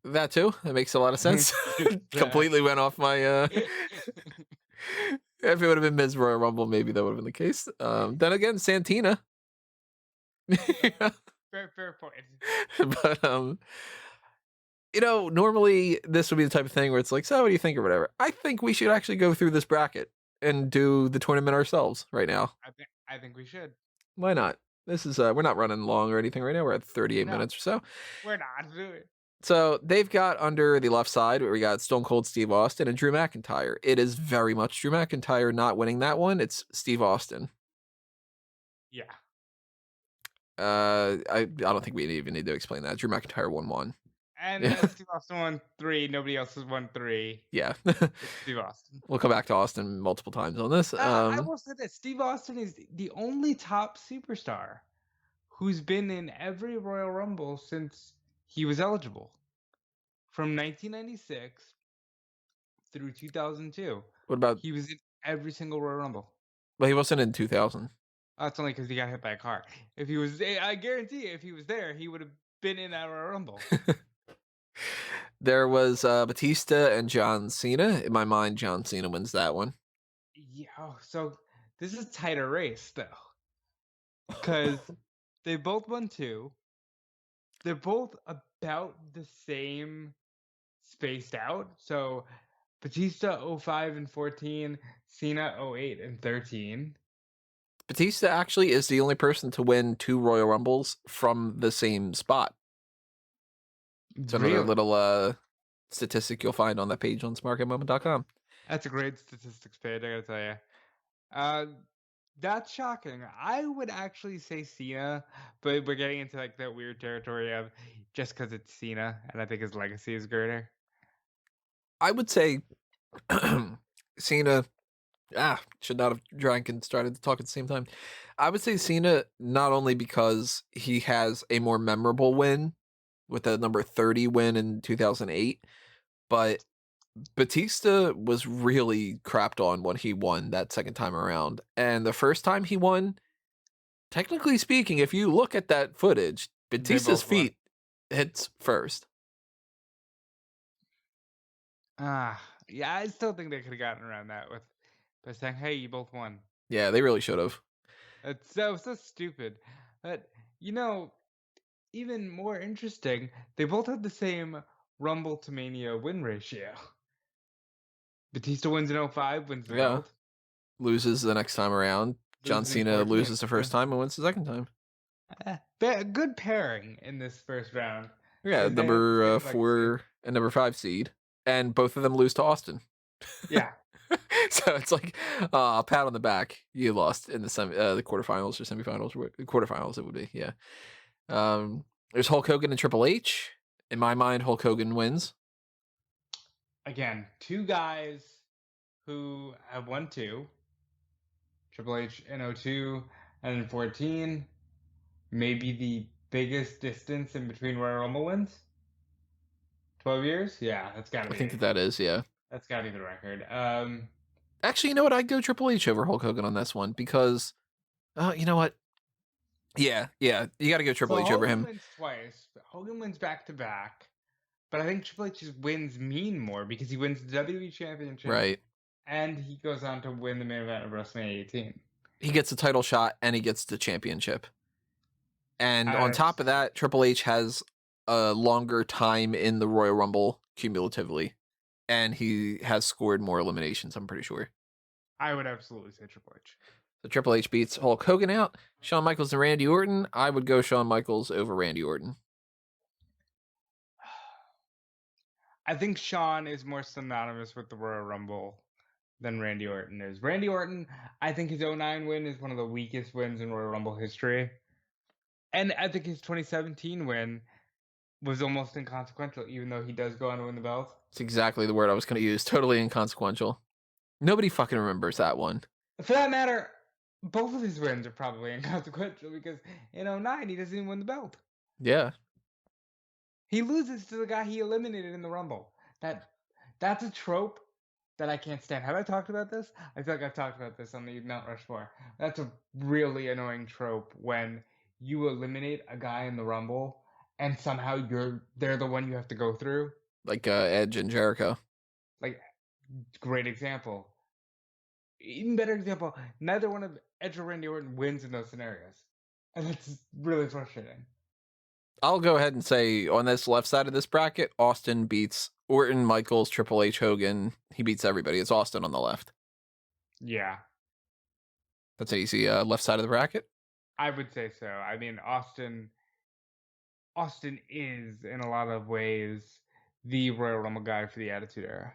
Speaker 1: That too. That makes a lot of sense. Completely went off my if it would have been Ms. Royal Rumble, maybe that would have been the case. Then again, Santina.
Speaker 2: Fair point.
Speaker 1: But you know, normally this would be the type of thing where it's like, so what do you think or whatever. I think we should actually go through this bracket and do the tournament ourselves right now.
Speaker 2: I think we should.
Speaker 1: Why not? This is we're not running long or anything right now. We're at 38 minutes or so.
Speaker 2: We're not doing it.
Speaker 1: So they've got under the left side where we got Stone Cold Steve Austin and Drew McIntyre. It is very much Drew McIntyre not winning that one. It's Steve Austin.
Speaker 2: Yeah.
Speaker 1: I don't think we even need to explain that. Drew McIntyre won 1.
Speaker 2: And Steve Austin won 3. Nobody else has won 3.
Speaker 1: Yeah.
Speaker 2: Steve Austin.
Speaker 1: We'll come back to Austin multiple times on this.
Speaker 2: I will say that Steve Austin is the only top superstar who's been in every Royal Rumble since he was eligible, from 1996 through 2002.
Speaker 1: What about
Speaker 2: he was in every single Royal Rumble?
Speaker 1: Well, he wasn't in 2000.
Speaker 2: That's only because he got hit by a car. If he was, I guarantee you, if he was there, he would have been in that Royal Rumble.
Speaker 1: There was Batista and John Cena. In my mind, John Cena wins that one.
Speaker 2: Yeah. So this is a tighter race though, because they both won 2. They're both about the same spaced out. So Batista 05 and 14, Cena 08 and 13.
Speaker 1: Batista actually is the only person to win 2 Royal Rumbles from the same spot. It's another little statistic you'll find on that page on smarkatmoment.com.
Speaker 2: That's a great statistics page, I gotta tell you. That's shocking. I would actually say Cena, but we're getting into like that weird territory of just because it's Cena, and I think his legacy is greater.
Speaker 1: I would say Cena Should not have drank and started to talk at the same time. I would say Cena, not only because he has a more memorable win with the number 30 win in 2008, but Batista was really crapped on when he won that second time around. And the first time he won, technically speaking, if you look at that footage,
Speaker 2: They
Speaker 1: Batista's
Speaker 2: both won.
Speaker 1: feet hits first.
Speaker 2: Yeah, I still think they could have gotten around that with by saying, "Hey, you both won."
Speaker 1: Yeah, they really should have.
Speaker 2: It's so stupid. But you know, even more interesting, they both had the same Rumble to Mania win ratio. Batista wins in '05, wins the
Speaker 1: Yeah.
Speaker 2: belt.
Speaker 1: Loses the next time around. John
Speaker 2: Loses in
Speaker 1: Cena
Speaker 2: 14.
Speaker 1: loses the first time and wins the second time.
Speaker 2: Good pairing in this first round.
Speaker 1: Yeah,
Speaker 2: They have the
Speaker 1: number
Speaker 2: same legacy.
Speaker 1: 4 and number 5 seed, and both of them lose to Austin.
Speaker 2: Yeah.
Speaker 1: So it's like a pat on the back. You lost in the quarterfinals or semifinals. Quarterfinals it would be. Yeah. There's Hulk Hogan and Triple H. In my mind, Hulk Hogan wins.
Speaker 2: Again, two guys who have won two. Triple H in '02 and in 14. Maybe the biggest distance in between Royal Rumble wins. 12 years? Yeah,
Speaker 1: I think that is, yeah.
Speaker 2: that's gotta be the record.
Speaker 1: Actually, you know what? I'd go Triple H over Hulk Hogan on this one because, you know what? Yeah, you got to go Triple
Speaker 2: So
Speaker 1: H over
Speaker 2: Hogan
Speaker 1: him.
Speaker 2: wins twice, but Hogan wins back to back. But I think Triple H's wins mean more because he wins the WWE Championship
Speaker 1: Right.
Speaker 2: and he goes on to win the main event of WrestleMania 18.
Speaker 1: He gets the title shot and he gets the championship. And on top of
Speaker 2: That's
Speaker 1: that, Triple H has a longer time in the Royal Rumble cumulatively, and he has scored more eliminations, I'm pretty sure.
Speaker 2: I would absolutely say Triple H.
Speaker 1: So Triple H beats Hulk Hogan out. Shawn Michaels and Randy Orton. I would go Shawn Michaels over Randy Orton.
Speaker 2: I think Shawn is more synonymous with the Royal Rumble than Randy Orton is. Randy Orton, I think his '09 win is one of the weakest wins in Royal Rumble history. And I think his 2017 win was almost inconsequential, even though he does go on to win the belt.
Speaker 1: It's exactly the word I was going to use. Totally inconsequential. Nobody fucking remembers that one.
Speaker 2: For that matter, both of his wins are probably inconsequential because in '09 he doesn't even win the belt.
Speaker 1: Yeah.
Speaker 2: He loses to the guy he eliminated in the Rumble. That's a trope that I can't stand. Have I talked about this? I feel like I've talked about this on the Mount Rushmore. That's a really annoying trope when you eliminate a guy in the Rumble and somehow they're the one you have to go through.
Speaker 1: Like Edge and Jericho.
Speaker 2: Like, great example. Even better example, neither one of Edge or Randy Orton wins in those scenarios. And that's really frustrating.
Speaker 1: I'll go ahead and say on this left side of this bracket, Austin beats Orton, Michaels, Triple H, Hogan. He beats everybody. It's Austin on the left.
Speaker 2: Yeah,
Speaker 1: That's how you see left side of the bracket.
Speaker 2: I would say so. I mean, Austin is in a lot of ways the Royal Rumble guy for the Attitude Era.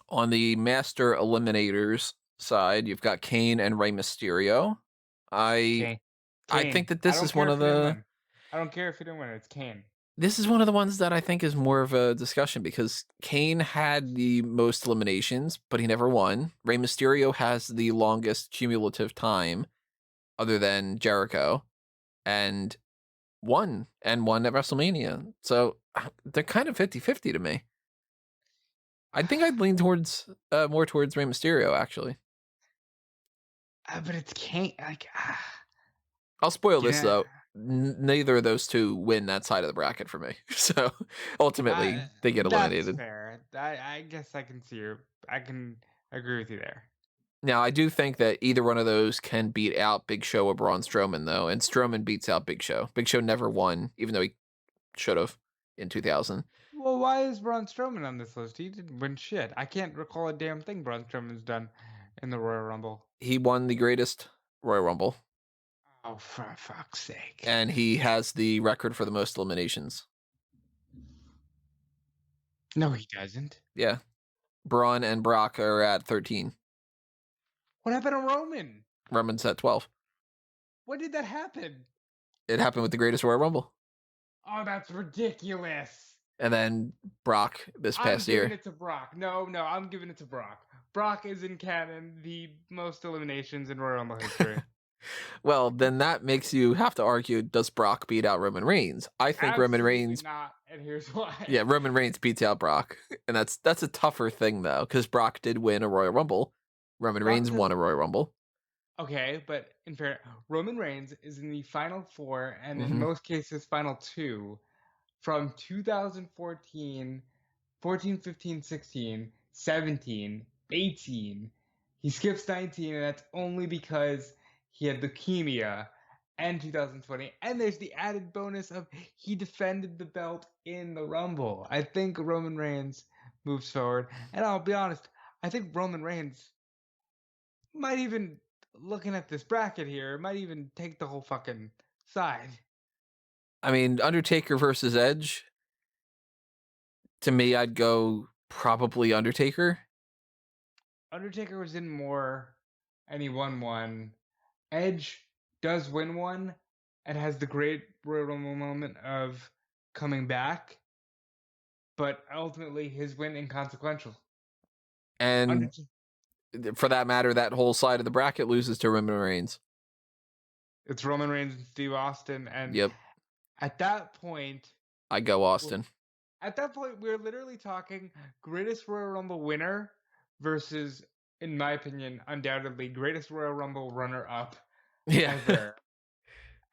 Speaker 1: On the Master Eliminators side, you've got Kane and Rey Mysterio. I think that this is one of the.
Speaker 2: I don't care if he didn't win. It's Kane.
Speaker 1: This is one of the ones that I think is more of a discussion because Kane had the most eliminations, but he never won. Rey Mysterio has the longest cumulative time, other than Jericho, and won at WrestleMania. So they're kind of 50-50 to me. I think I'd lean towards more towards Rey Mysterio, actually.
Speaker 2: But it's Kane.
Speaker 1: I'll spoil this though. Neither of those two win that side of the bracket for me. So ultimately, they get eliminated.
Speaker 2: That's fair. I guess I can see I can agree with you there.
Speaker 1: Now, I do think that either one of those can beat out Big Show or Braun Strowman, though, and Strowman beats out Big Show. Big Show never won, even though he should have in 2000.
Speaker 2: Well, why is Braun Strowman on this list? He didn't win shit. I can't recall a damn thing Braun Strowman's done in the Royal Rumble.
Speaker 1: He won the greatest Royal Rumble.
Speaker 2: Oh, for fuck's sake.
Speaker 1: And he has the record for the most eliminations.
Speaker 2: No, he doesn't.
Speaker 1: Yeah. Braun and Brock are at 13.
Speaker 2: What happened to Roman?
Speaker 1: Roman's at 12.
Speaker 2: When did that happen?
Speaker 1: It happened with the greatest Royal Rumble.
Speaker 2: Oh, that's ridiculous.
Speaker 1: And then Brock this past year.
Speaker 2: I'm giving it to Brock. No, I'm giving it to Brock. Brock is in canon the most eliminations in Royal Rumble history.
Speaker 1: Well, then that makes you have to argue, does Brock beat out Roman Reigns? I think Roman
Speaker 2: Absolutely
Speaker 1: Reigns,
Speaker 2: not, and here's why.
Speaker 1: yeah, Roman Reigns beats out Brock. And that's a tougher thing though, because Brock did win a Royal Rumble. Roman
Speaker 2: Brock
Speaker 1: Reigns won a
Speaker 2: doesn't.
Speaker 1: Royal Rumble.
Speaker 2: Okay, but in fair, Roman Reigns is in the final four, and in
Speaker 1: Hmm.
Speaker 2: most cases, final two from 2014, 14, 15, 16, 17, 18. He skips 19, and that's only because he had leukemia and 2020. And there's the added bonus of he defended the belt in the Rumble. I think Roman Reigns moves forward. And I'll be honest, I think Roman Reigns might even, looking at this bracket here, might even take the whole fucking side.
Speaker 1: I mean, Undertaker versus Edge, to me, I'd go probably Undertaker.
Speaker 2: Undertaker was in more, and he won one. Edge does win one, and has the great Royal Rumble moment of coming back, but ultimately his win inconsequential.
Speaker 1: And
Speaker 2: Undertaker,
Speaker 1: for that matter, that whole side of the bracket loses to Roman Reigns.
Speaker 2: it's Roman Reigns and Steve Austin, and
Speaker 1: Yep,
Speaker 2: at that point,
Speaker 1: I go Austin.
Speaker 2: we're literally talking greatest Royal Rumble winner versus, in my opinion, undoubtedly greatest Royal Rumble runner-up
Speaker 1: Yeah.
Speaker 2: ever.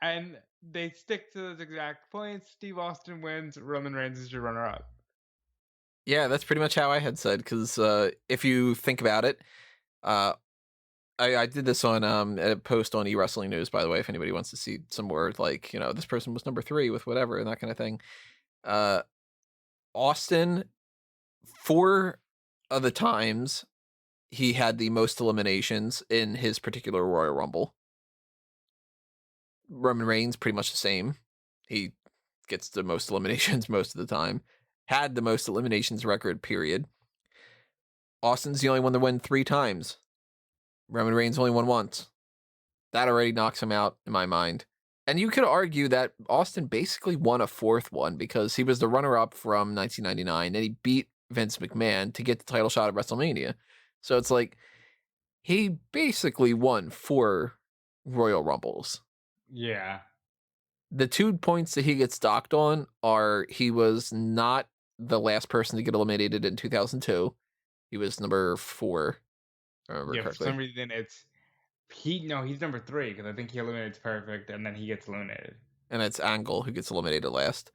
Speaker 2: And they stick to those exact points. Steve Austin wins. Roman Reigns is your runner-up.
Speaker 1: Yeah, that's pretty much how I had said, because if you think about it, uh, I did this on a post on eWrestling News, by the way, if anybody wants to see some more, like, this person was number 3 with whatever and that kind of thing. Austin, 4 of the times he had the most eliminations in his particular Royal Rumble. Roman Reigns, pretty much the same. He gets the most eliminations most of the time. Had the most eliminations record, period. Austin's the only one to win 3 times. Roman Reigns only won once. That already knocks him out in my mind. And you could argue that Austin basically won a 4th one because he was the runner-up from 1999, and he beat Vince McMahon to get the title shot at WrestleMania. So it's like, he basically won 4 Royal Rumbles.
Speaker 2: Yeah.
Speaker 1: The 2 points that he gets docked on are he was not the last person to get eliminated in 2002. He was number 4, if I remember
Speaker 2: Yeah, for
Speaker 1: correctly.
Speaker 2: some reason he's number 3 because I think he eliminates Perfect and then he gets eliminated.
Speaker 1: And it's Angle who gets eliminated last.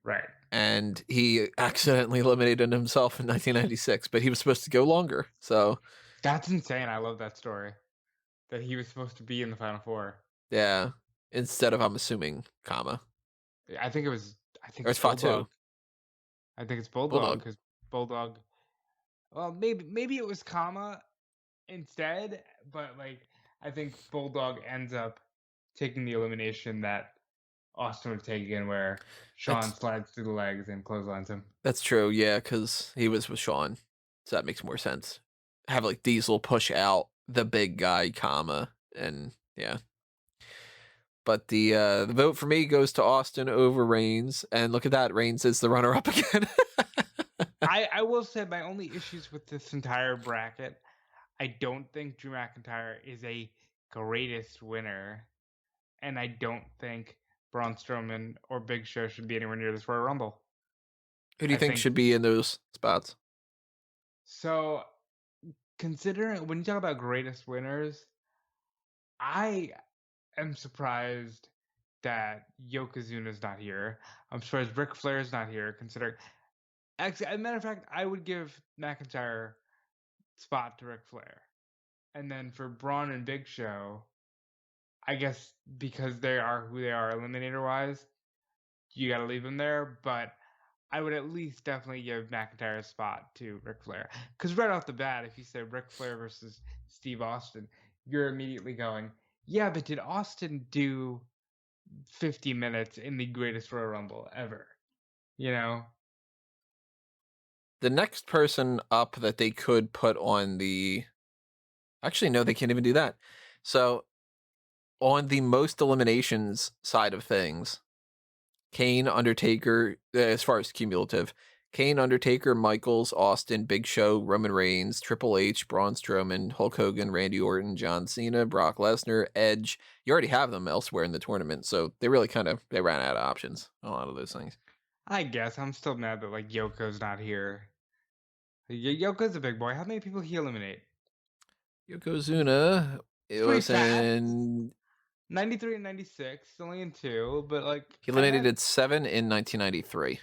Speaker 2: Right.
Speaker 1: And he accidentally eliminated himself in 1996, but he was supposed to go longer. So,
Speaker 2: That's insane. I love that story. That he was supposed to be in the final four.
Speaker 1: yeah, instead of, I'm assuming, Kama.
Speaker 2: I think it was I think
Speaker 1: Or
Speaker 2: it's
Speaker 1: it's Fatu.
Speaker 2: Bulldog. I think it's Bulldog
Speaker 1: Bulldog.
Speaker 2: because Bulldog, well, maybe it was Kama instead, but like I think Bulldog ends up taking the elimination that Austin would have taken, where Sean
Speaker 1: That's
Speaker 2: slides through the legs and clotheslines him.
Speaker 1: that's true, yeah, because he was with Sean. So that makes more sense. Have like Diesel push out the big guy, Kama, and yeah. But the vote for me goes to Austin over Reigns, and look at that, Reigns is the runner-up again.
Speaker 2: I will say my only issues with this entire bracket, I don't think Drew McIntyre is a greatest winner, and I don't think Braun Strowman or Big Show should be anywhere near this Royal Rumble.
Speaker 1: Who do you
Speaker 2: I
Speaker 1: think
Speaker 2: think
Speaker 1: should be in those spots?
Speaker 2: so. Considering when you talk about greatest winners, I am surprised that Yokozuna's not here. I'm surprised Ric Flair's not here. Considering, actually, as a matter of fact, I would give McIntyre spot to Ric Flair, and then for Braun and Big Show, I guess because they are who they are eliminator wise, you got to leave them there. But I would at least definitely give McIntyre a spot to Ric Flair. Because right off the bat, if you say Ric Flair versus Steve Austin, you're immediately going, yeah, but did Austin do 50 minutes in the greatest Royal Rumble ever? You know?
Speaker 1: The next person up that they could put on the... Actually, no, they can't even do that. So, on the most eliminations side of things, Kane, Undertaker, as far as cumulative, Kane, Undertaker, Michaels, Austin, Big Show, Roman Reigns, Triple H, Braun Strowman, Hulk Hogan, Randy Orton, John Cena, Brock Lesnar, Edge. You already have them elsewhere in the tournament, so they really they ran out of options on a lot of those things.
Speaker 2: I guess I'm still mad that like Yoko's not here. Yoko's a big boy. How many people he eliminate?
Speaker 1: Yokozuna, it
Speaker 2: Pretty
Speaker 1: was
Speaker 2: fast.
Speaker 1: in
Speaker 2: 93 and 96, only in 2, but like
Speaker 1: he
Speaker 2: that man.
Speaker 1: eliminated 7 in 1993.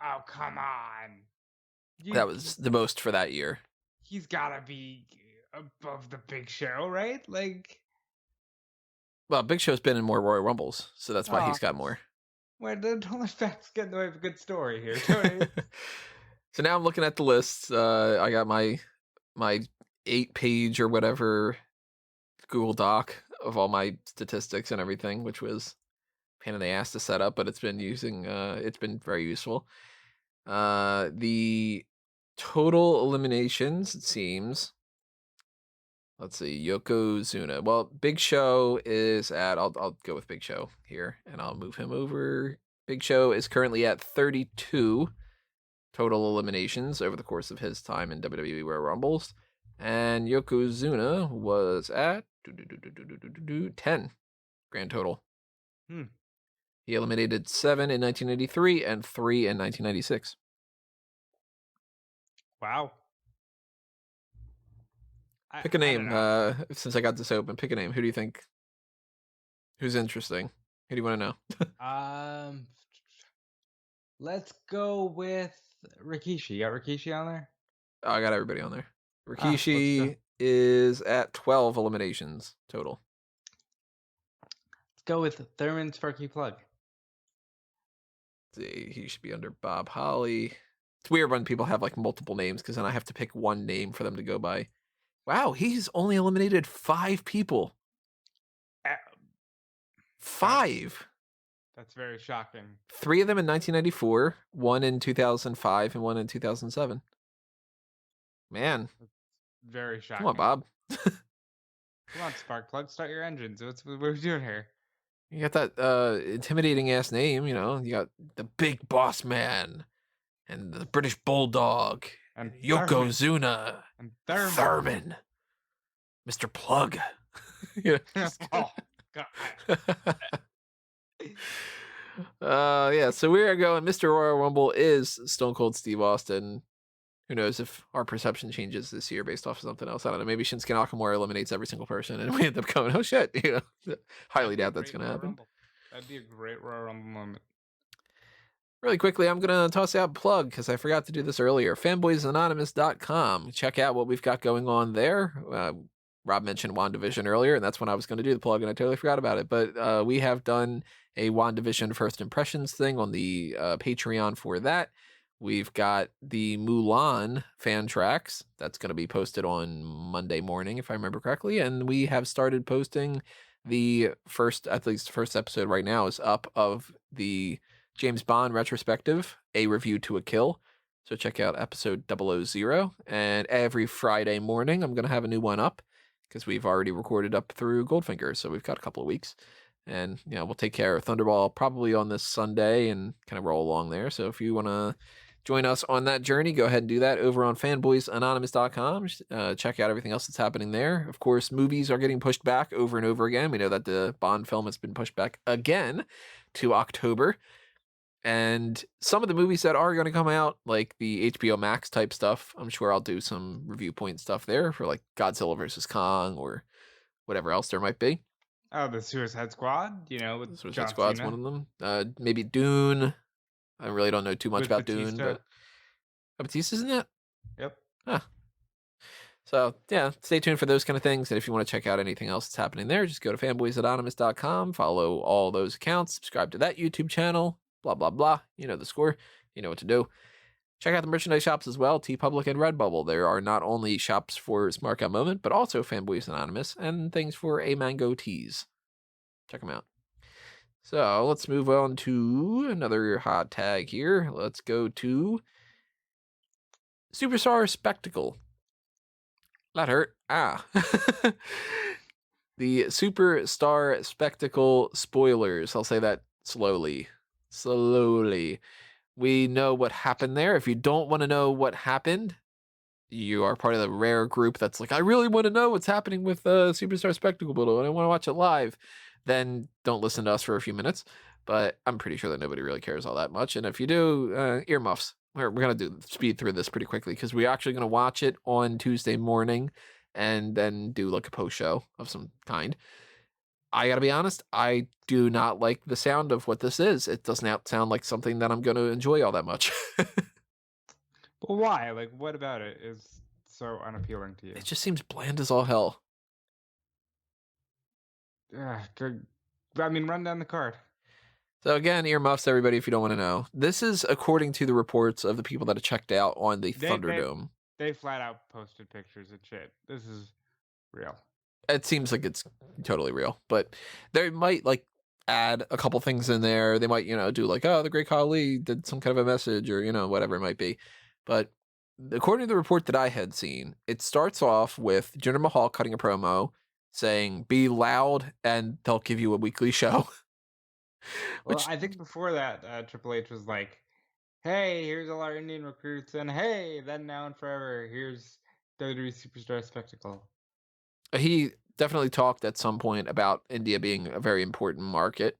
Speaker 2: Oh come on,
Speaker 1: That was the most for that year.
Speaker 2: He's gotta be above the Big Show, right? Like,
Speaker 1: Well, Big Show's been in more Royal Rumbles, so that's why he's got more.
Speaker 2: Wait, don't let facts get in the way of a good story here, Tony.
Speaker 1: So now I'm looking at the list. I got my 8-page or whatever Google Doc of all my statistics and everything, which was a pain in the ass to set up, but it's been very useful. The total eliminations, it seems. Let's see, Yokozuna. Well, Big Show is at. I'll go with Big Show here, and I'll move him over. Big Show is currently at 32 total eliminations over the course of his time in WWE Royal Rumbles, and Yokozuna was at 10 grand total. He eliminated 7 in 1983 and 3 in 1996.
Speaker 2: Wow.
Speaker 1: Pick a name. Since I got this open, pick a name. Who do you think? Who's interesting? Who do you want to
Speaker 2: know? Let's go with Rikishi. You got Rikishi on there?
Speaker 1: Oh, I got everybody on there. Rikishi is at 12 eliminations total.
Speaker 2: Let's go with Thurman Sparky Plug.
Speaker 1: See, he should be under Bob Holly. It's weird when people have like multiple names because then I have to pick one name for them to go by. Wow, he's only eliminated 5 people. 5.
Speaker 2: That's very shocking.
Speaker 1: 3 of them in 1994, 1 in 2005, and 1 in 2007. Man.
Speaker 2: That's very shocking.
Speaker 1: Come on, Bob.
Speaker 2: Come on, Sparkplug, start your engines. What are we doing here?
Speaker 1: You got that intimidating ass name, you know. You got the Big Boss Man and the British Bulldog and Yokozuna
Speaker 2: and
Speaker 1: Thurman. Mr. Plug.
Speaker 2: Oh, God.
Speaker 1: Yeah, so we are going. Mr. Royal Rumble is Stone Cold Steve Austin. Who knows if our perception changes this year based off of something else? I don't know. Maybe Shinsuke Nakamura eliminates every single person, and we end up going, "Oh shit!" You know, highly doubt that's going to happen.
Speaker 2: That'd be a great Royal Rumble moment.
Speaker 1: Really quickly, I'm going to toss out a plug because I forgot to do this earlier. Fanboysanonymous.com. Check out what we've got going on there. Rob mentioned WandaVision earlier, and that's when I was going to do the plug, and I totally forgot about it. But we have done a WandaVision First Impressions thing on the Patreon for that. We've got the Mulan fan tracks. That's going to be posted on Monday morning, if I remember correctly. And we have started posting the first episode right now is up of the James Bond retrospective, A Review to a Kill. So check out episode 000. And every Friday morning, I'm going to have a new one up because we've already recorded up through Goldfinger. So we've got a couple of weeks. And, you know, we'll take care of Thunderball probably on this Sunday and kind of roll along there. So if you want to join us on that journey, go ahead and do that over on fanboysanonymous.com. Check out everything else that's happening there. Of course, movies are getting pushed back over and over again. We know that the Bond film has been pushed back again to October. And some of the movies that are going to come out, like the HBO Max type stuff, I'm sure I'll do some review point stuff there for like Godzilla vs. Kong or whatever else there might be.
Speaker 2: Oh, the Suicide Squad, you know, with
Speaker 1: Suicide Squad's one of them. Maybe Dune. I really don't know too much about Dune, but Batista's in that?
Speaker 2: Yep.
Speaker 1: Huh. So, yeah, stay tuned for those kind of things. And if you want to check out anything else that's happening there, just go to fanboysanonymous.com, follow all those accounts, subscribe to that YouTube channel, blah, blah, blah. You know the score. You know what to do. Check out the merchandise shops as well, TeePublic and Redbubble. There are not only shops for Smark Out Moment, but also Fanboys Anonymous and things for A Mango Tees. Check them out. So let's move on to another hot tag here. Let's go to Superstar Spectacle. That hurt. The Superstar Spectacle spoilers. I'll say that slowly. We know what happened there. If you don't want to know what happened, you are part of the rare group that's like, I really want to know what's happening with Superstar Spectacle, but I want to watch it live. Then don't listen to us for a few minutes. But I'm pretty sure that nobody really cares all that much. And if you do, earmuffs. We're going to speed through this pretty quickly because we're actually going to watch it on Tuesday morning and then do like a post show of some kind. I got to be honest, I do not like the sound of what this is. It does not sound like something that I'm going to enjoy all that much.
Speaker 2: Well, why? Like, what about it is so unappealing to you?
Speaker 1: It just seems bland as all hell.
Speaker 2: I mean, run down the card.
Speaker 1: So again, earmuffs, everybody, if you don't want to know. This is according to the reports of the people that have checked out on the ThunderDome.
Speaker 2: They flat out posted pictures and shit. This is real.
Speaker 1: It seems like it's totally real, but they might like add a couple things in there. They might, do like, oh, the Great Khali did some kind of a message or, whatever it might be. But according to the report that I had seen, it starts off with Jinder Mahal cutting a promo saying, be loud and they'll give you a weekly show.
Speaker 2: Well, I think before that, Triple H was like, hey, here's all our Indian recruits, and hey, then now and forever, here's WWE Superstar Spectacle.
Speaker 1: He definitely talked at some point about India being a very important market.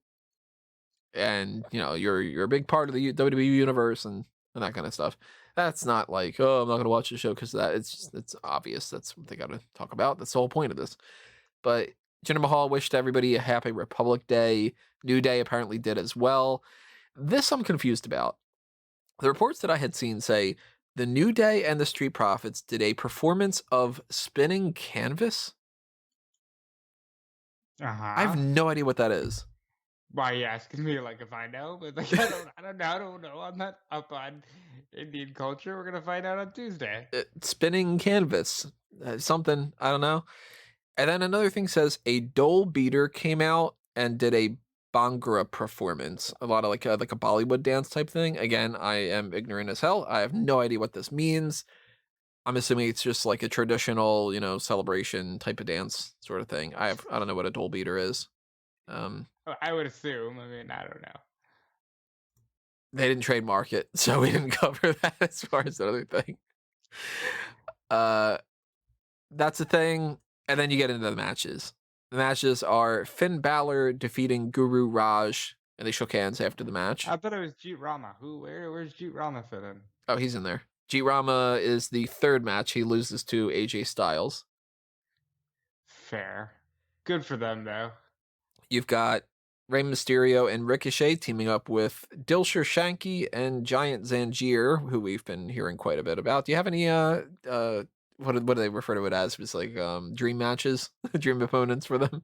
Speaker 1: And, you're a big part of the WWE universe and that kind of stuff. That's not like, oh, I'm not going to watch the show because of that. It's obvious. That's what they got to talk about. That's the whole point of this. But Jinder Mahal wished everybody a happy Republic Day. New Day apparently did as well. This I'm confused about. The reports that I had seen say the New Day and the Street Profits did a performance of spinning canvas. I have no idea what that is.
Speaker 2: Why are you asking me like if I know? But like I don't know. I'm not up on Indian culture. We're gonna find out on Tuesday.
Speaker 1: Spinning canvas, something I don't know. And then another thing says a dole beater came out and did a Bhangra performance, a lot of like a Bollywood dance type thing. Again, I am ignorant as hell. I have no idea what this means. I'm assuming it's just like a traditional, celebration type of dance sort of thing. I don't know what a dole beater is.
Speaker 2: I would assume. I mean, I don't know.
Speaker 1: They didn't trademark it, so we didn't cover that as far as the other thing. That's the thing. And then you get into the matches. The matches are Finn Balor defeating Guru Raj, and they shook hands after the match.
Speaker 2: I thought it was Jeet Rama. Where's Jeet Rama fit in?
Speaker 1: Oh, he's in there. Jeet Rama is the third match. He loses to AJ Styles.
Speaker 2: Fair. Good for them, though.
Speaker 1: You've got Rey Mysterio and Ricochet teaming up with Dilsher Shanky and Giant Zanjeer, who we've been hearing quite a bit about. Do you have any what do they refer to it as? It's like dream matches, dream opponents for them.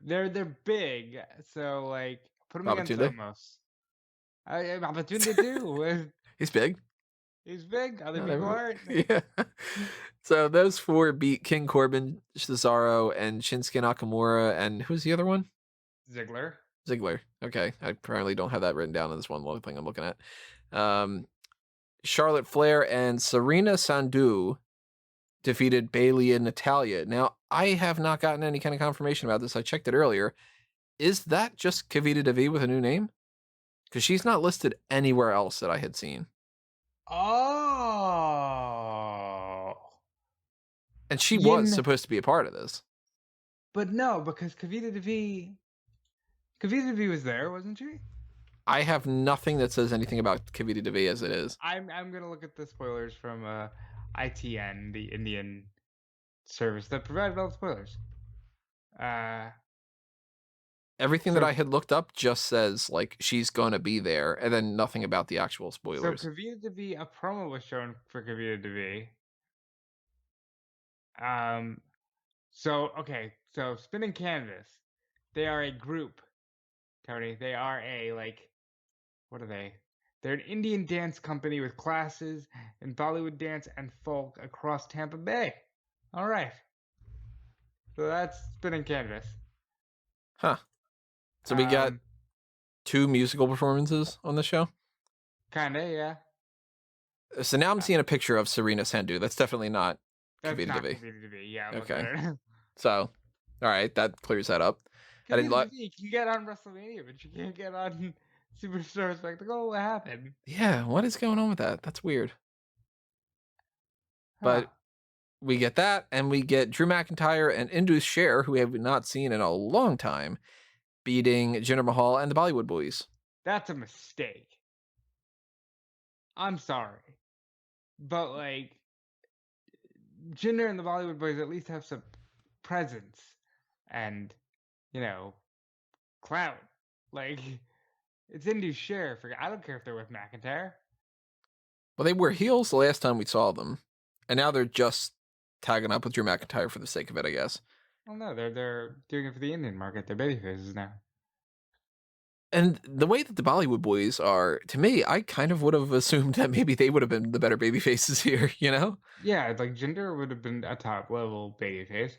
Speaker 2: They're big, so like put them against Omos. Opportunity too.
Speaker 1: He's big.
Speaker 2: He's big. Other people aren't.
Speaker 1: Yeah. So those four beat King Corbin, Cesaro, and Shinsuke Nakamura, and who's the other one? Ziggler. Okay, I apparently don't have that written down in this one little thing I'm looking at. Charlotte Flair and Serena Sandhu defeated Bayley and Natalya. Now, I have not gotten any kind of confirmation about this. I checked it earlier. Is that just Kavita Devi with a new name? Because she's not listed anywhere else that I had seen.
Speaker 2: Oh.
Speaker 1: And she was supposed to be a part of this.
Speaker 2: But no, because Kavita Devi was there, wasn't she?
Speaker 1: I have nothing that says anything about Kavita Devi as it is.
Speaker 2: I'm gonna look at the spoilers from ITN, the Indian service that provided all the spoilers.
Speaker 1: Everything that I had looked up just says like she's gonna be there, and then nothing about the actual spoilers.
Speaker 2: So Kavita Devi, a promo was shown for Kavita Devi. So Spinning Canvas, they are a group, Tony. They are a what are they? They're an Indian dance company with classes in Bollywood dance and folk across Tampa Bay. All right. So that's Spinning Canvas.
Speaker 1: Huh. So we got 2 musical performances on the show?
Speaker 2: Kinda, yeah.
Speaker 1: So now I'm seeing a picture of Serena Sandhu. That's definitely not Kavita Devi.
Speaker 2: Kavita Devi, yeah.
Speaker 1: Okay. So, all right, that clears that up.
Speaker 2: Kavita Devi can get on WrestleMania, but you can't get on Superstar Spectacle? What happened?
Speaker 1: Yeah, what is going on with that? That's weird.
Speaker 2: Huh.
Speaker 1: But we get that, and we get Drew McIntyre and Indus Sher, who we have not seen in a long time, beating Jinder Mahal and the Bollywood Boys.
Speaker 2: That's a mistake. I'm sorry. But like Jinder and the Bollywood Boys at least have some presence and, you know, clout. Like it's Indy's share. I don't care if they're with McIntyre.
Speaker 1: Well, they were heels the last time we saw them, and now they're just tagging up with Drew McIntyre for the sake of it, I guess.
Speaker 2: Well, no, they're doing it for the Indian market. They're baby faces now.
Speaker 1: And the way that the Bollywood Boys are, to me, I kind of would have assumed that maybe they would have been the better baby faces here, you know?
Speaker 2: Yeah, like Jinder would have been a top level babyface.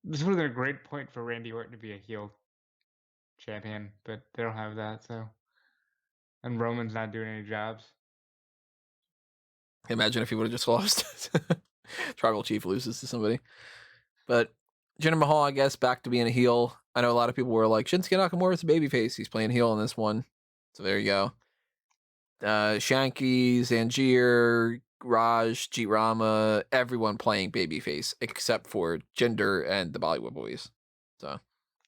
Speaker 2: This would have been a great point for Randy Orton to be a heel champion, but they don't have that. So, and Roman's not doing any jobs.
Speaker 1: Imagine if he would have just lost. Tribal Chief loses to somebody. But Jinder Mahal, I guess, back to being a heel. I know a lot of people were like, Shinsuke Nakamura's a babyface. He's playing heel in this one. So there you go. Shanky, Zangier, Raj, Jeet Rama, everyone playing babyface except for Jinder and the Bollywood Boys. So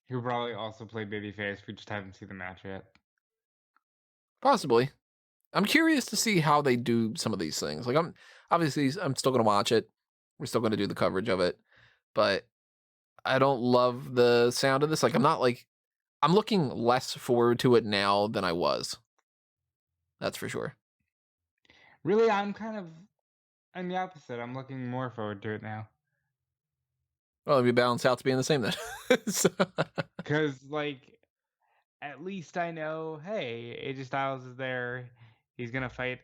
Speaker 2: He'll probably also play babyface. We just haven't seen the match yet.
Speaker 1: possibly. I'm curious to see how they do some of these things. Like I'm still gonna watch it. We're still gonna do the coverage of it, but I don't love the sound of this. Like I'm looking less forward to it now than I was. That's for sure.
Speaker 2: Really, I'm the opposite. I'm looking more forward to it now.
Speaker 1: Well, it'd be balanced out to being the same then. So-
Speaker 2: Because, like, at least I know, hey, AJ Styles is there. He's going to fight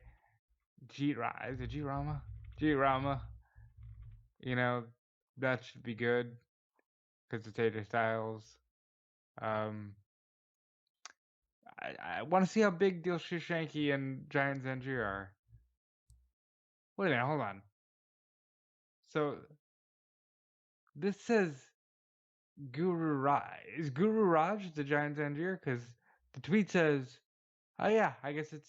Speaker 2: Is it Jeet Rama? Jeet Rama. You know, that should be good. Because it's AJ Styles. Um, I want to see how big deal Shishanki and Giant Zangier are. Wait a minute, hold on. So, this says Guru Raj. Is Guru Raj the Giant Zangier? Because the tweet says, oh yeah, I guess it's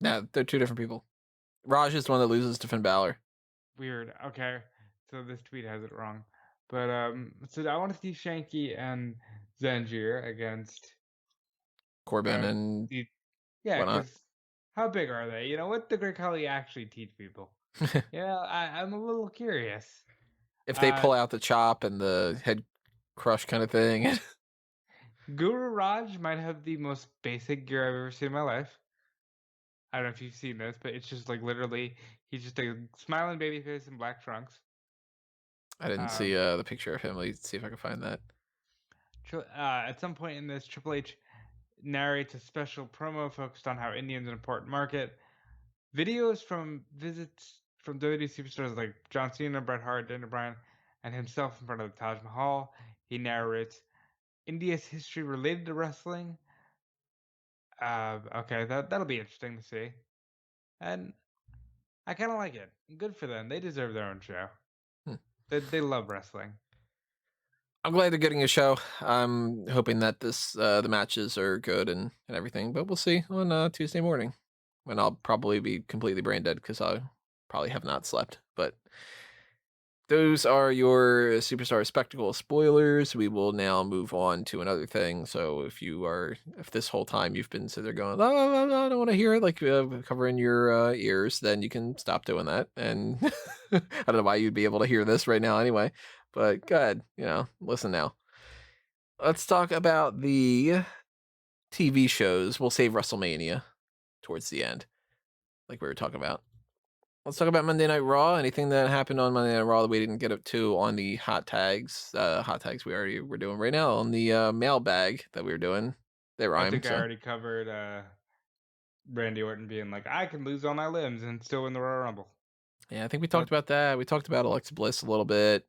Speaker 1: No, they're two different people. Raj is the one that loses to Finn Balor.
Speaker 2: weird. Okay, so this tweet has it wrong. But so I want to see Shanky and Zangier against
Speaker 1: Corbin and
Speaker 2: yeah,
Speaker 1: whatnot.
Speaker 2: because how big are they? You know, what the Great Khali actually teach people? Yeah, I'm a little curious.
Speaker 1: If they pull out the chop and the head crush kind of thing.
Speaker 2: Guru Raj might have the most basic gear I've ever seen in my life. I don't know if you've seen this, but it's just like literally he's just a smiling baby face in black trunks.
Speaker 1: I didn't see the picture of him. Let's see if I can find that.
Speaker 2: At some point in this, Triple H narrates a special promo focused on how India's an important market. Videos from visits from WWE superstars like John Cena, Bret Hart, Daniel Bryan, and himself in front of the Taj Mahal. He narrates India's history related to wrestling. Okay, that'll be interesting to see. And I kind of like it. Good for them. They deserve their own show.
Speaker 1: Hmm.
Speaker 2: They love wrestling.
Speaker 1: I'm glad they're getting a show. I'm hoping that the matches are good and everything, but we'll see on Tuesday morning when I'll probably be completely brain dead because I probably have not slept. But those are your Superstar Spectacle spoilers. We will now move on to another thing. So if this whole time you've been sitting there going, oh, I don't want to hear it, like covering your ears, then you can stop doing that. And I don't know why you'd be able to hear this right now anyway, but go ahead, listen now. Let's talk about the TV shows. We'll save WrestleMania towards the end, like we were talking about. Let's talk about Monday Night Raw. Anything that happened on Monday Night Raw that we didn't get up to on the hot tags. Hot tags we already were doing right now on the mailbag that we were doing. They rhyme.
Speaker 2: I think I already covered Randy Orton being like, I can lose all my limbs and still win the Royal Rumble.
Speaker 1: Yeah, I think we talked about that. We talked about Alexa Bliss a little bit.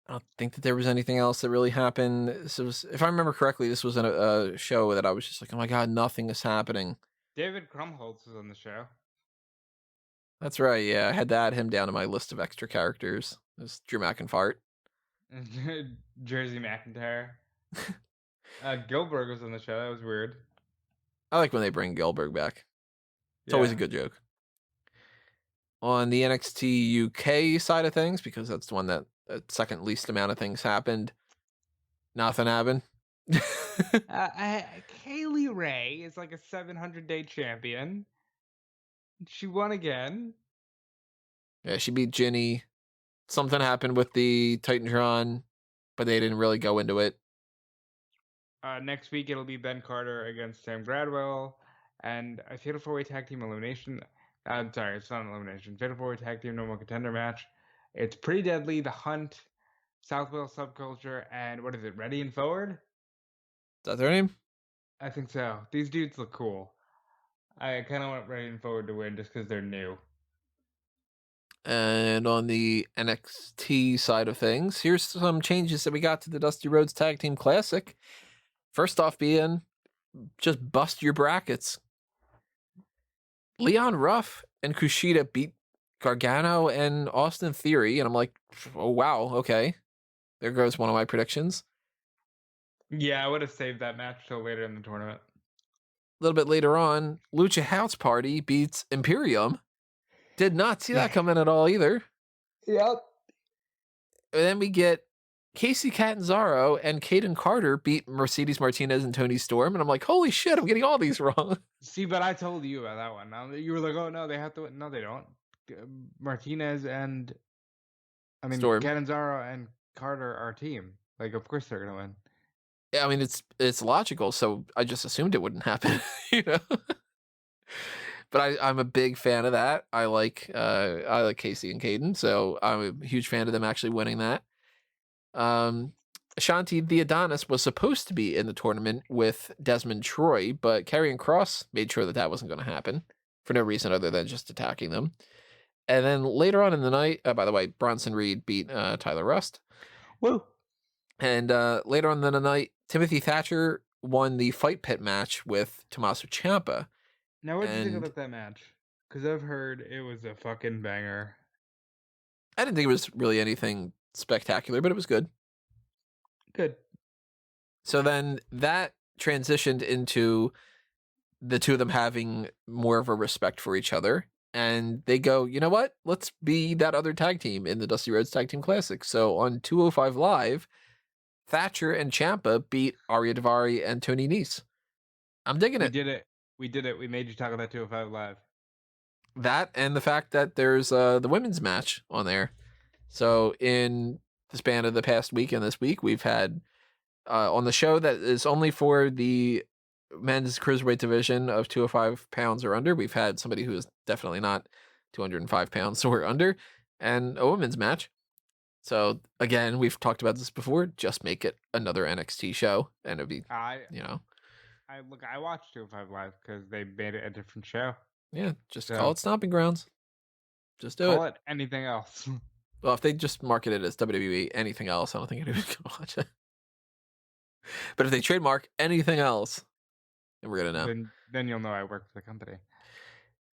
Speaker 1: I don't think that there was anything else that really happened. If I remember correctly, this was a show that I was just like, oh my god, nothing is happening.
Speaker 2: David Krumholtz was on the show.
Speaker 1: That's right. Yeah, I had to add him down to my list of extra characters. There's Drew McIntyre.
Speaker 2: Jersey McIntyre. Goldberg was on the show. That was weird.
Speaker 1: I like when they bring Goldberg back. It's always a
Speaker 2: Yeah.
Speaker 1: good joke. On the NXT UK side of things, because that's the one that second least amount of things happened, nothing happened.
Speaker 2: Kaylee Ray is like a 700-day champion. She won again.
Speaker 1: Yeah, she beat Ginny. Something happened with the Titantron, but they didn't really go into it.
Speaker 2: Next week it'll be Ben Carter against Sam Gradwell, and a Fatal 4-Way Tag Team Elimination. I'm sorry, it's not an elimination. Fatal 4-Way Tag Team Normal Contender match. It's Pretty Deadly, The Hunt, Southwell Subculture, and what is it? Ready and Forward?
Speaker 1: Is that their name?
Speaker 2: I think so. These dudes look cool. I kind of want Ready and Forward to win just because they're new.
Speaker 1: And on the NXT side of things, here's some changes that we got to the Dusty Rhodes Tag Team Classic. First off being, just bust your brackets. Leon Ruff and Kushida beat Gargano and Austin Theory, and I'm like, oh wow, okay. There goes one of my predictions.
Speaker 2: Yeah, I would have saved that match till later in the tournament.
Speaker 1: A little bit later on, Lucha House Party beats Imperium. Did not see that coming at all either.
Speaker 2: Yep.
Speaker 1: And then we get Casey Catanzaro and Cayden Carter beat Mercedes Martinez and Tony Storm. And I'm like, holy shit, I'm getting all these wrong.
Speaker 2: See, but I told you about that one. Now you were like, oh no, they have to win. No, they don't. Martinez and
Speaker 1: Storm.
Speaker 2: Catanzaro and Carter are a team. Like, of course they're gonna win.
Speaker 1: Yeah, I mean it's logical, so I just assumed it wouldn't happen, you know. But I'm a big fan of that. I like Casey and Cayden, so I'm a huge fan of them actually winning that. Ashanti the Adonis was supposed to be in the tournament with Desmond Troy, but Karrion Kross made sure that wasn't going to happen for no reason other than just attacking them. And then later on in the night, by the way, Bronson Reed beat Tyler Rust.
Speaker 2: Woo!
Speaker 1: And later on in the night, Timothy Thatcher won the Fight Pit match with Tommaso Ciampa.
Speaker 2: Now, what did you think about that match? Because I've heard it was a fucking banger.
Speaker 1: I didn't think it was really anything spectacular, but it was good.
Speaker 2: Good.
Speaker 1: So then that transitioned into the two of them having more of a respect for each other. And they go, you know what? Let's be that other tag team in the Dusty Rhodes Tag Team Classic. So on 205 Live, Thatcher and Ciampa beat Arya Daivari and Tony Nese. I'm digging it.
Speaker 2: We did it. We made you talk about 205 Live.
Speaker 1: That and the fact that there's the women's match on there. So in the span of the past week and this week, we've had on the show that is only for the men's cruiserweight division of 205 pounds or under, we've had somebody who is definitely not 205 pounds or under, and a women's match. So again, we've talked about this before. Just make it another NXT show, and it'd be,
Speaker 2: I watched 205 Live because they made it a different show.
Speaker 1: Yeah, just call it Stomping Grounds. Just do it.
Speaker 2: Call it anything else.
Speaker 1: Well, if they just market it as WWE anything else, I don't think anyone can watch it. But if they trademark anything else, then we're gonna know.
Speaker 2: Then you'll know I work for the company.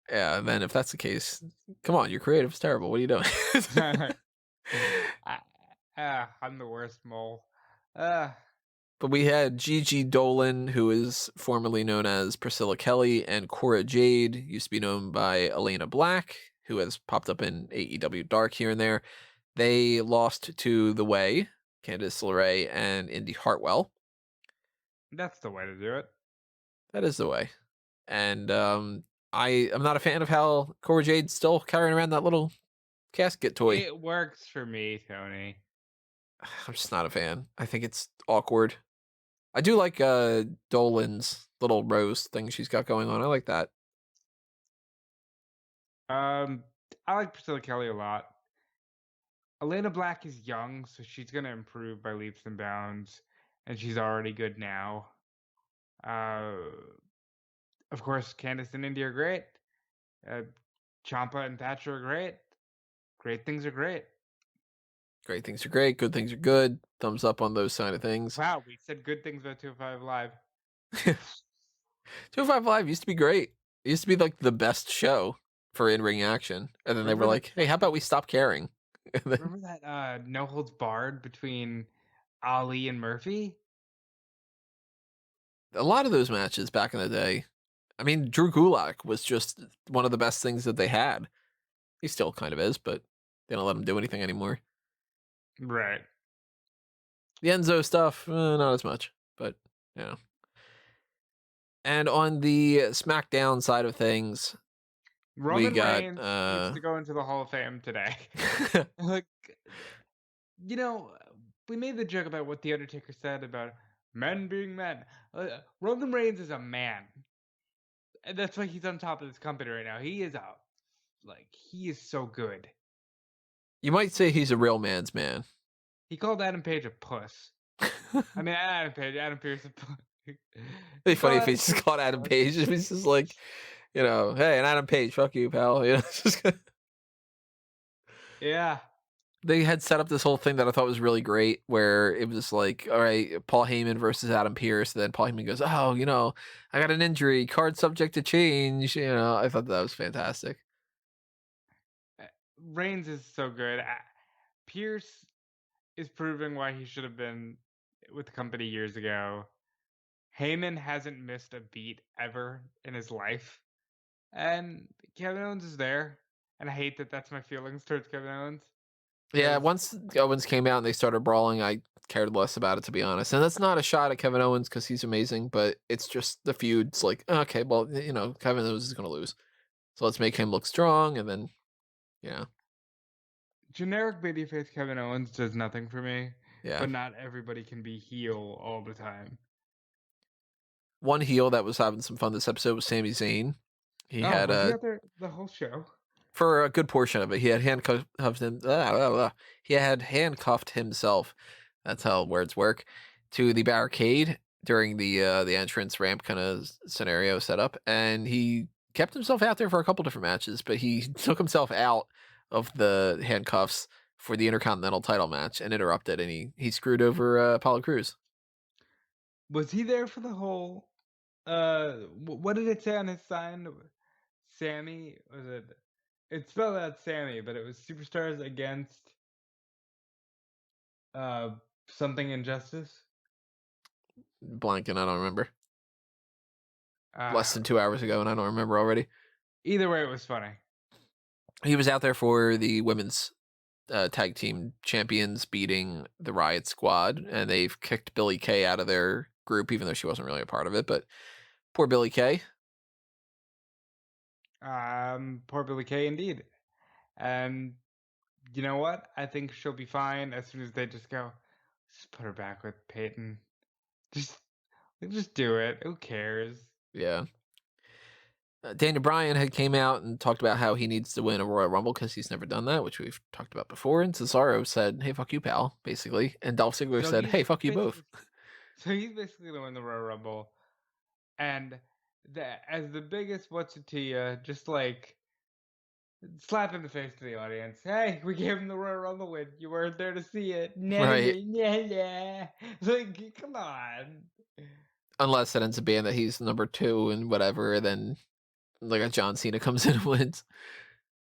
Speaker 1: Yeah, then if that's the case, come on, your creative's terrible. What are you doing?
Speaker 2: I'm the worst mole.
Speaker 1: But we had Gigi Dolan, who is formerly known as Priscilla Kelly, and Cora Jade, used to be known by Elena Black, who has popped up in AEW Dark here and there. They lost to The Way, Candice LeRae, and Indy Hartwell.
Speaker 2: That's the way to do it.
Speaker 1: That is the way. And I am not a fan of how Cora Jade's still carrying around that little casket toy.
Speaker 2: It works for me, Tony.
Speaker 1: I'm just not a fan. I think it's awkward. I do like Dolan's little rose thing she's got going on. I like that.
Speaker 2: I like Priscilla Kelly a lot. Elena Black is young, so she's going to improve by leaps and bounds, and she's already good now. Of course, Candice and Indy are great. Ciampa and Thatcher are great. Great things are great.
Speaker 1: Great things are great. Good things are good. Thumbs up on those kind of things.
Speaker 2: Wow, we said good things about 205 Live.
Speaker 1: 205 Live used to be great. It used to be like the best show for in-ring action. And then they were like, hey, how about we stop caring?
Speaker 2: Remember that no holds barred between Ali and Murphy?
Speaker 1: A lot of those matches back in the day I mean, Drew Gulak was just one of the best things that they had. He still kind of is, but they don't let him do anything anymore.
Speaker 2: Right.
Speaker 1: The Enzo stuff, not as much, but you know. And on the SmackDown side of things, we
Speaker 2: Roman
Speaker 1: got
Speaker 2: Reigns needs to go into the Hall of Fame today. Like, you know, we made the joke about what the Undertaker said about men being men. Roman Reigns is a man, and that's why he's on top of this company right now. He is he is so good.
Speaker 1: you might say he's a real man's man.
Speaker 2: He called Adam Page a puss. I mean, Adam Page, Adam Pearce a puss.
Speaker 1: It'd be
Speaker 2: He
Speaker 1: funny
Speaker 2: called
Speaker 1: if he
Speaker 2: Adam
Speaker 1: just
Speaker 2: Page
Speaker 1: called
Speaker 2: a
Speaker 1: Adam
Speaker 2: puss.
Speaker 1: Page. If he's just like, hey, and Adam Page, fuck you, pal. It's just
Speaker 2: Yeah.
Speaker 1: they had set up this whole thing that I thought was really great, where it was like, all right, Paul Heyman versus Adam Pearce. And then Paul Heyman goes, oh, I got an injury, card subject to change. I thought that was fantastic.
Speaker 2: Reigns is so good. Pierce is proving why he should have been with the company years ago. Heyman hasn't missed a beat ever in his life. And Kevin Owens is there. And I hate that that's my feelings towards Kevin Owens.
Speaker 1: Yeah,
Speaker 2: Because
Speaker 1: once Owens came out and they started brawling, I cared less about it, to be honest. And that's not a shot at Kevin Owens because he's amazing, but it's just the feud's like, okay, well, Kevin Owens is going to lose. So let's make him look strong. And then, yeah,
Speaker 2: generic babyface Kevin Owens does nothing for me.
Speaker 1: yeah.
Speaker 2: But not everybody can be heel all the time.
Speaker 1: One heel that was having some fun this episode was Sami Zayn. He
Speaker 2: Oh,
Speaker 1: had
Speaker 2: was he out there the whole show?
Speaker 1: for a good portion of it, he had handcuffed him. He had handcuffed himself. That's how words work, to the barricade during the entrance ramp kind of scenario setup, and he kept himself out there for a couple different matches. But he took himself out of the handcuffs for the Intercontinental title match and interrupted, and he screwed over Apollo Crews.
Speaker 2: Was he there for the whole what did it say on his sign? Sammy, was it? It spelled out Sammy, but it was Superstars against uh something injustice.
Speaker 1: Blanking, I don't remember. Less
Speaker 2: Uh
Speaker 1: than 2 hours ago, and I don't remember already.
Speaker 2: Either way, it was funny.
Speaker 1: He was out there for the women's tag team champions beating the Riot Squad, and they've kicked Billy Kay out of their group, even though she wasn't really a part of it. But poor Billy Kay.
Speaker 2: Poor Billy Kay indeed. And you know what? I think she'll be fine as soon as they just go, just put her back with Peyton. Just just do it. Who cares?
Speaker 1: Yeah. Daniel Bryan had came out and talked about how he needs to win a Royal Rumble because he's never done that, which we've talked about before. And Cesaro said, "Hey, fuck you, pal," basically, and Dolph Ziggler
Speaker 2: So
Speaker 1: said,
Speaker 2: he's
Speaker 1: "Hey, fuck you both."
Speaker 2: basically so he's basically gonna win the Royal Rumble. And as the biggest what's it to you, just like slap in the face to the audience. Hey, we gave him the Royal Rumble win. You weren't there to see it. Nah,
Speaker 1: Right.
Speaker 2: nah, nah, nah. Like, come on.
Speaker 1: Unless it ends up being that he's number 2 and whatever, then like a John Cena comes in and wins.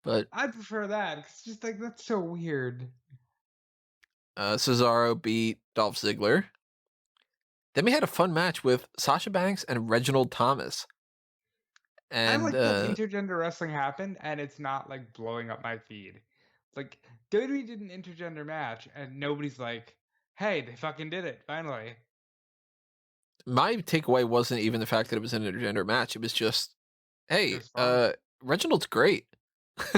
Speaker 1: But
Speaker 2: I prefer that. 'Cause it's just like that's so weird.
Speaker 1: Cesaro beat Dolph Ziggler. Then we had a fun match with Sasha Banks and Reginald Thomas.
Speaker 2: I
Speaker 1: And
Speaker 2: like that intergender wrestling happened and it's not like blowing up my feed. Like WWE did an intergender match and nobody's like, hey, they fucking did it, finally.
Speaker 1: my takeaway wasn't even the fact that it was an intergender match. It was just,
Speaker 2: It
Speaker 1: hey,
Speaker 2: was fun.
Speaker 1: Reginald's great.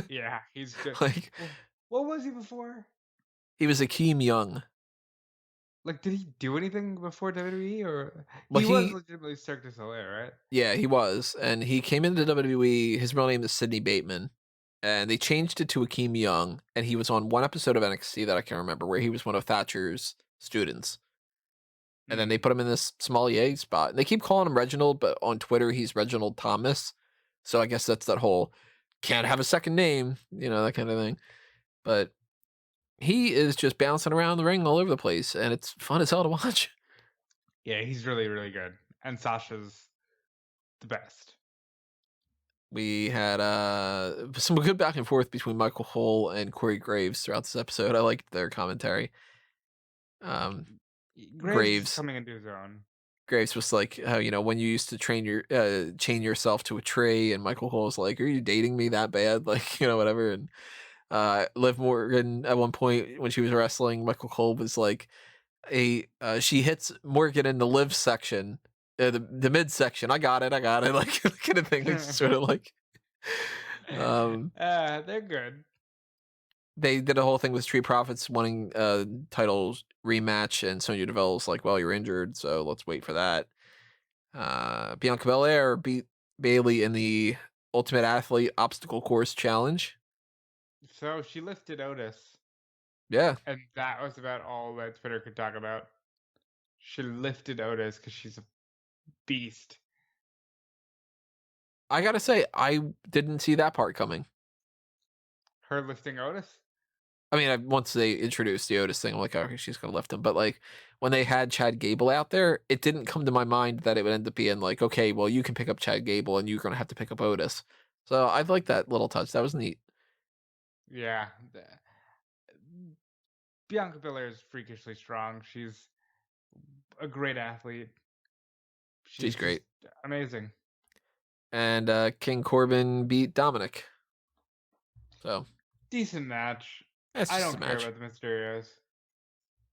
Speaker 2: Yeah, he's good.
Speaker 1: Like,
Speaker 2: What was he before?
Speaker 1: he was Akeem Young.
Speaker 2: Like, did he do anything before WWE or
Speaker 1: Well,
Speaker 2: he was
Speaker 1: he,
Speaker 2: legitimately Cirque du Soleil, right?
Speaker 1: yeah, he was. And he came into WWE. His real name is Sidney Bateman. And they changed it to Akeem Young. And he was on one episode of NXT that I can't remember, where he was one of Thatcher's students. And then they
Speaker 2: Mm.
Speaker 1: put him in this small EA spot. And they keep calling him Reginald, but on Twitter, he's Reginald Thomas. So I guess that's that whole can't have a second name, that kind of thing. But he is just bouncing around the ring all over the place, and it's fun as hell to watch.
Speaker 2: Yeah, he's really, really good. And Sasha's the best.
Speaker 1: We had some good back and forth between Michael Cole and Corey Graves throughout this episode. I liked their commentary.
Speaker 2: Graves is
Speaker 1: Graves,
Speaker 2: coming into his own.
Speaker 1: Graves was like, how, when you used to chain yourself to a tree, and Michael Cole was like, "Are you dating me that bad?" Like, whatever. And Liv Morgan at one point when she was wrestling, Michael Cole was like, she hits Morgan in the live section, the mid section. I got it, like kind of thing. Like sort of like, um,
Speaker 2: They're good.
Speaker 1: they did a whole thing with Street Profits wanting titles rematch, and Sonya Deville's like, "Well, you're injured, so let's wait for that." Bianca Belair beat Bailey in the Ultimate Athlete Obstacle Course Challenge.
Speaker 2: So she lifted Otis,
Speaker 1: Yeah,
Speaker 2: and that was about all that Twitter could talk about. She lifted Otis because she's a beast.
Speaker 1: I gotta say, I didn't see that part coming.
Speaker 2: Her lifting Otis?
Speaker 1: I mean, once they introduced the Otis thing, I'm like, okay, she's gonna lift him. But like when they had Chad Gable out there, it didn't come to my mind that it would end up being like, okay, well, you can pick up Chad Gable and you're gonna have to pick up Otis. So I like that little touch. That was neat.
Speaker 2: Yeah. Bianca Belair is freakishly strong. She's a great athlete.
Speaker 1: She's
Speaker 2: She's just
Speaker 1: great.
Speaker 2: amazing.
Speaker 1: And King Corbin beat Dominic. So
Speaker 2: Decent match.
Speaker 1: that's
Speaker 2: I
Speaker 1: just a
Speaker 2: don't care
Speaker 1: match.
Speaker 2: about the Mysterios.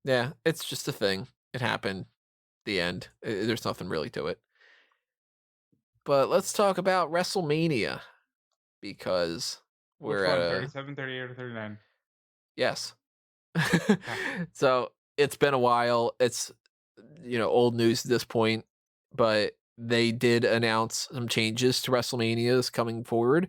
Speaker 1: Yeah, it's just a thing. It happened. The end. There's nothing really to it. But let's talk about WrestleMania because we're
Speaker 2: Which
Speaker 1: at
Speaker 2: one?
Speaker 1: a
Speaker 2: 37, 38, or 39?
Speaker 1: yes.
Speaker 2: Okay.
Speaker 1: So it's been a while. It's old news at this point, but they did announce some changes to WrestleManias coming forward.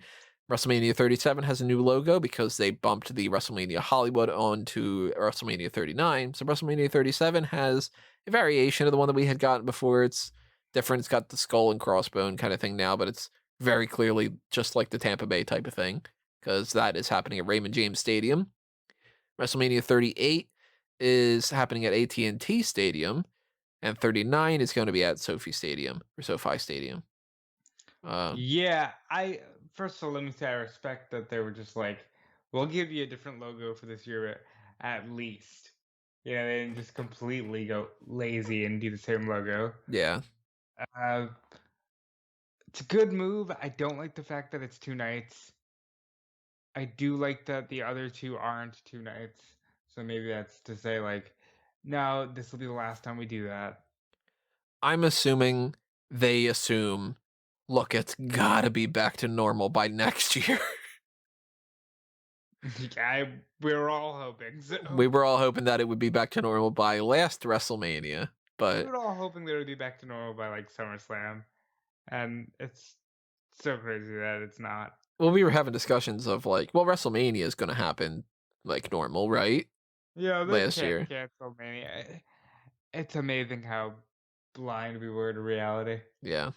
Speaker 1: WrestleMania 37 has a new logo because they bumped the WrestleMania Hollywood onto WrestleMania 39. So WrestleMania 37 has a variation of the one that we had gotten before. It's different. It's got the skull and crossbone kind of thing now, but it's very clearly just like the Tampa Bay type of thing because that is happening at Raymond James Stadium. WrestleMania 38 is happening at AT&T Stadium, and 39 is going to be at SoFi Stadium.
Speaker 2: Yeah, I first of all, let me say I respect that they were just like, we'll give you a different logo for this year at least. Yeah, they didn't just completely go lazy and do the same logo.
Speaker 1: Yeah,
Speaker 2: Uh, it's a good move. I don't like the fact that it's two nights. I do like that the other two aren't two nights. So maybe that's to say like, no, this will be the last time we do that.
Speaker 1: I'm assuming they assume, look, it's got to be back to normal by next year.
Speaker 2: We were all hoping
Speaker 1: We
Speaker 2: so.
Speaker 1: were all hoping that it would be back to normal by last WrestleMania,
Speaker 2: We
Speaker 1: but
Speaker 2: were all hoping that it would be back to normal by like SummerSlam, and it's so crazy that it's not.
Speaker 1: well, we were having discussions of like, well, WrestleMania is going to happen like normal, right?
Speaker 2: Yeah, they
Speaker 1: Last
Speaker 2: can't
Speaker 1: year.
Speaker 2: cancel Mania. It's amazing how blind we were to reality.
Speaker 1: Yeah.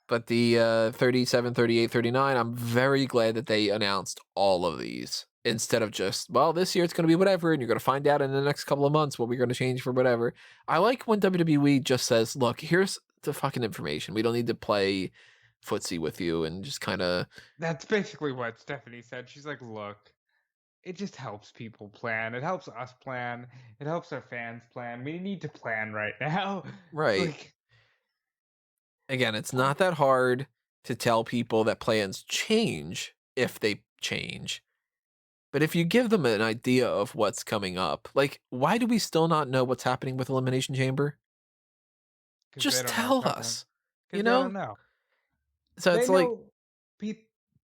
Speaker 1: But the 37, 38, 39, I'm very glad that they announced all of these instead of just, well, this year it's going to be whatever, and you're going to find out in the next couple of months what we're going to change for whatever. I like when WWE just says, look, here's the fucking information. We don't need to play footsie with you and just kind of,
Speaker 2: That's basically what Stephanie said. She's like, look, it just helps people plan. It helps us plan. It helps our fans plan. We need to plan right now.
Speaker 1: right.
Speaker 2: Like,
Speaker 1: Again, it's
Speaker 2: uh,
Speaker 1: not that hard to tell people that plans change if they change. But if you give them an idea of what's coming up, like, why do we still not know what's happening with Elimination Chamber?
Speaker 2: because they
Speaker 1: Just
Speaker 2: don't know what's
Speaker 1: tell
Speaker 2: happening.
Speaker 1: us, you
Speaker 2: Because they don't
Speaker 1: know?
Speaker 2: know.
Speaker 1: So
Speaker 2: They
Speaker 1: it's like,
Speaker 2: know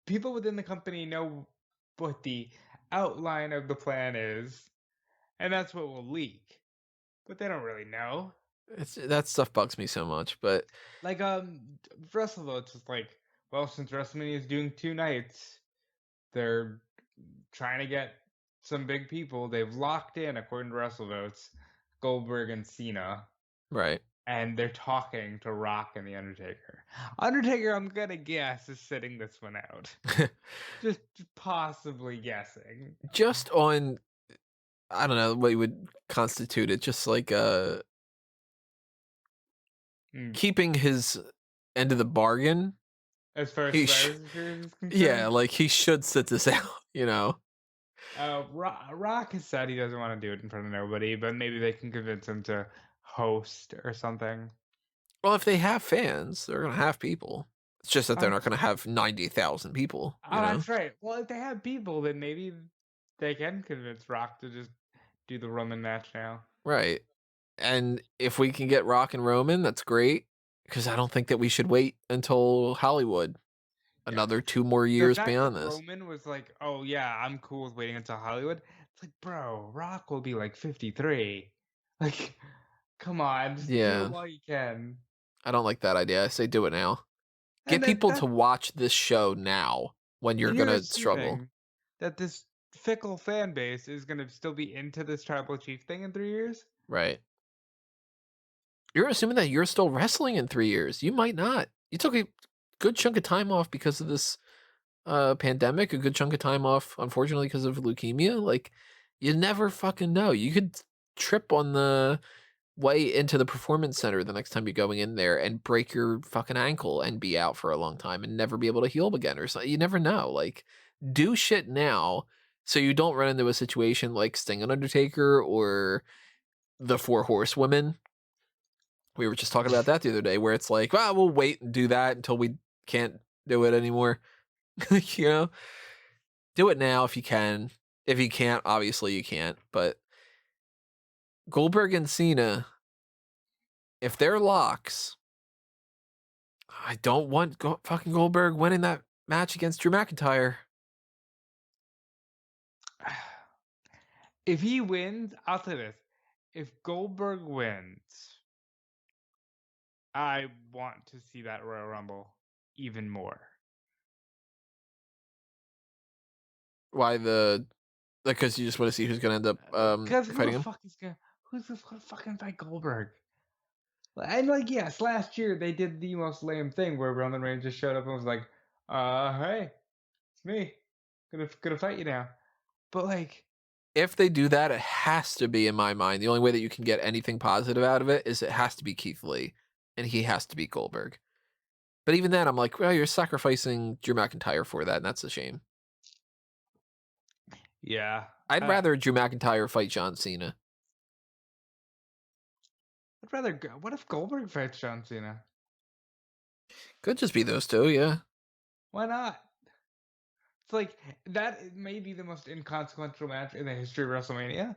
Speaker 2: people within the company know what the outline of the plan is, and that's what will leak. But they don't really know.
Speaker 1: that stuff bugs me so much. But
Speaker 2: Like WrestleVotes is like, well, since WrestleMania is doing two nights, they're trying to get some big people. They've locked in, according to WrestleVotes, Goldberg and Cena,
Speaker 1: right,
Speaker 2: and they're talking to Rock and the Undertaker. Undertaker, I'm gonna guess, is sitting this one out. Just possibly guessing.
Speaker 1: just on, I don't know what you would constitute it, just like
Speaker 2: Hmm.
Speaker 1: keeping his end of the bargain.
Speaker 2: As far as
Speaker 1: He,
Speaker 2: Survivor Series is
Speaker 1: yeah,
Speaker 2: concerned,
Speaker 1: like he should sit this out, you know?
Speaker 2: Rock has said he doesn't want to do it in front of nobody, but maybe they can convince him to host or something.
Speaker 1: Well, if they have fans, they're gonna have people. It's just that they're
Speaker 2: Oh,
Speaker 1: not gonna have 90,000 people,
Speaker 2: oh, that's right. Well, if they have people, then maybe they can convince Rock to just do the Roman match now.
Speaker 1: Right. And if we can get Rock and Roman, that's great. Because I don't think that we should wait until Hollywood.
Speaker 2: Yeah.
Speaker 1: Another 2 more
Speaker 2: The
Speaker 1: years
Speaker 2: fact that
Speaker 1: beyond this.
Speaker 2: Roman was like, "Oh yeah, I'm cool with waiting until Hollywood." It's like, bro, Rock will be like 53. Like, come on, just do it
Speaker 1: Yeah,
Speaker 2: while you can.
Speaker 1: I don't like that idea. I say do it now.
Speaker 2: And
Speaker 1: Get
Speaker 2: that
Speaker 1: people to
Speaker 2: that
Speaker 1: watch this show now when you're
Speaker 2: and you're
Speaker 1: gonna struggle.
Speaker 2: assuming that this fickle fan base is gonna still be into this tribal chief thing in 3 years?
Speaker 1: Right. You're assuming that you're still wrestling in 3 years. You might not. You took a good chunk of time off because of this pandemic, a good chunk of time off, unfortunately, because of leukemia. Like, you never fucking know. You could trip on the way into the performance center the next time you're going in there and break your fucking ankle and be out for a long time and never be able to heal again or something. You never know. Like, do shit now so you don't run into a situation like Sting and Undertaker or the Four Horsewomen. We were just talking about that the other day, where it's like, well, we'll wait and do that until we can't do it anymore. you know, do it now if you can. If you can't, obviously you can't. But Goldberg and Cena, if they're locks, I don't want fucking Goldberg winning that match against Drew McIntyre.
Speaker 2: If he wins, I'll say this. If Goldberg wins, I want to see that Royal Rumble even more.
Speaker 1: Why because you just want to see who's gonna end up
Speaker 2: Because who the
Speaker 1: fighting him?
Speaker 2: fuck is gonna who's the fucking fight Goldberg? And like, yes, last year they did the most lame thing where Roman Reigns just showed up and was like, hey, it's me. Gonna fight you now. But like,
Speaker 1: If they do that, it has to be, in my mind, the only way that you can get anything positive out of it is it has to be Keith Lee, and he has to be Goldberg. But even then, I'm like, well, you're sacrificing Drew McIntyre for that, and that's a shame.
Speaker 2: yeah.
Speaker 1: I'd rather Drew McIntyre fight John Cena.
Speaker 2: I'd rather what if Goldberg fights John Cena?
Speaker 1: Could just be those two, yeah.
Speaker 2: Why not? It's like that may be the most inconsequential match in the history of WrestleMania,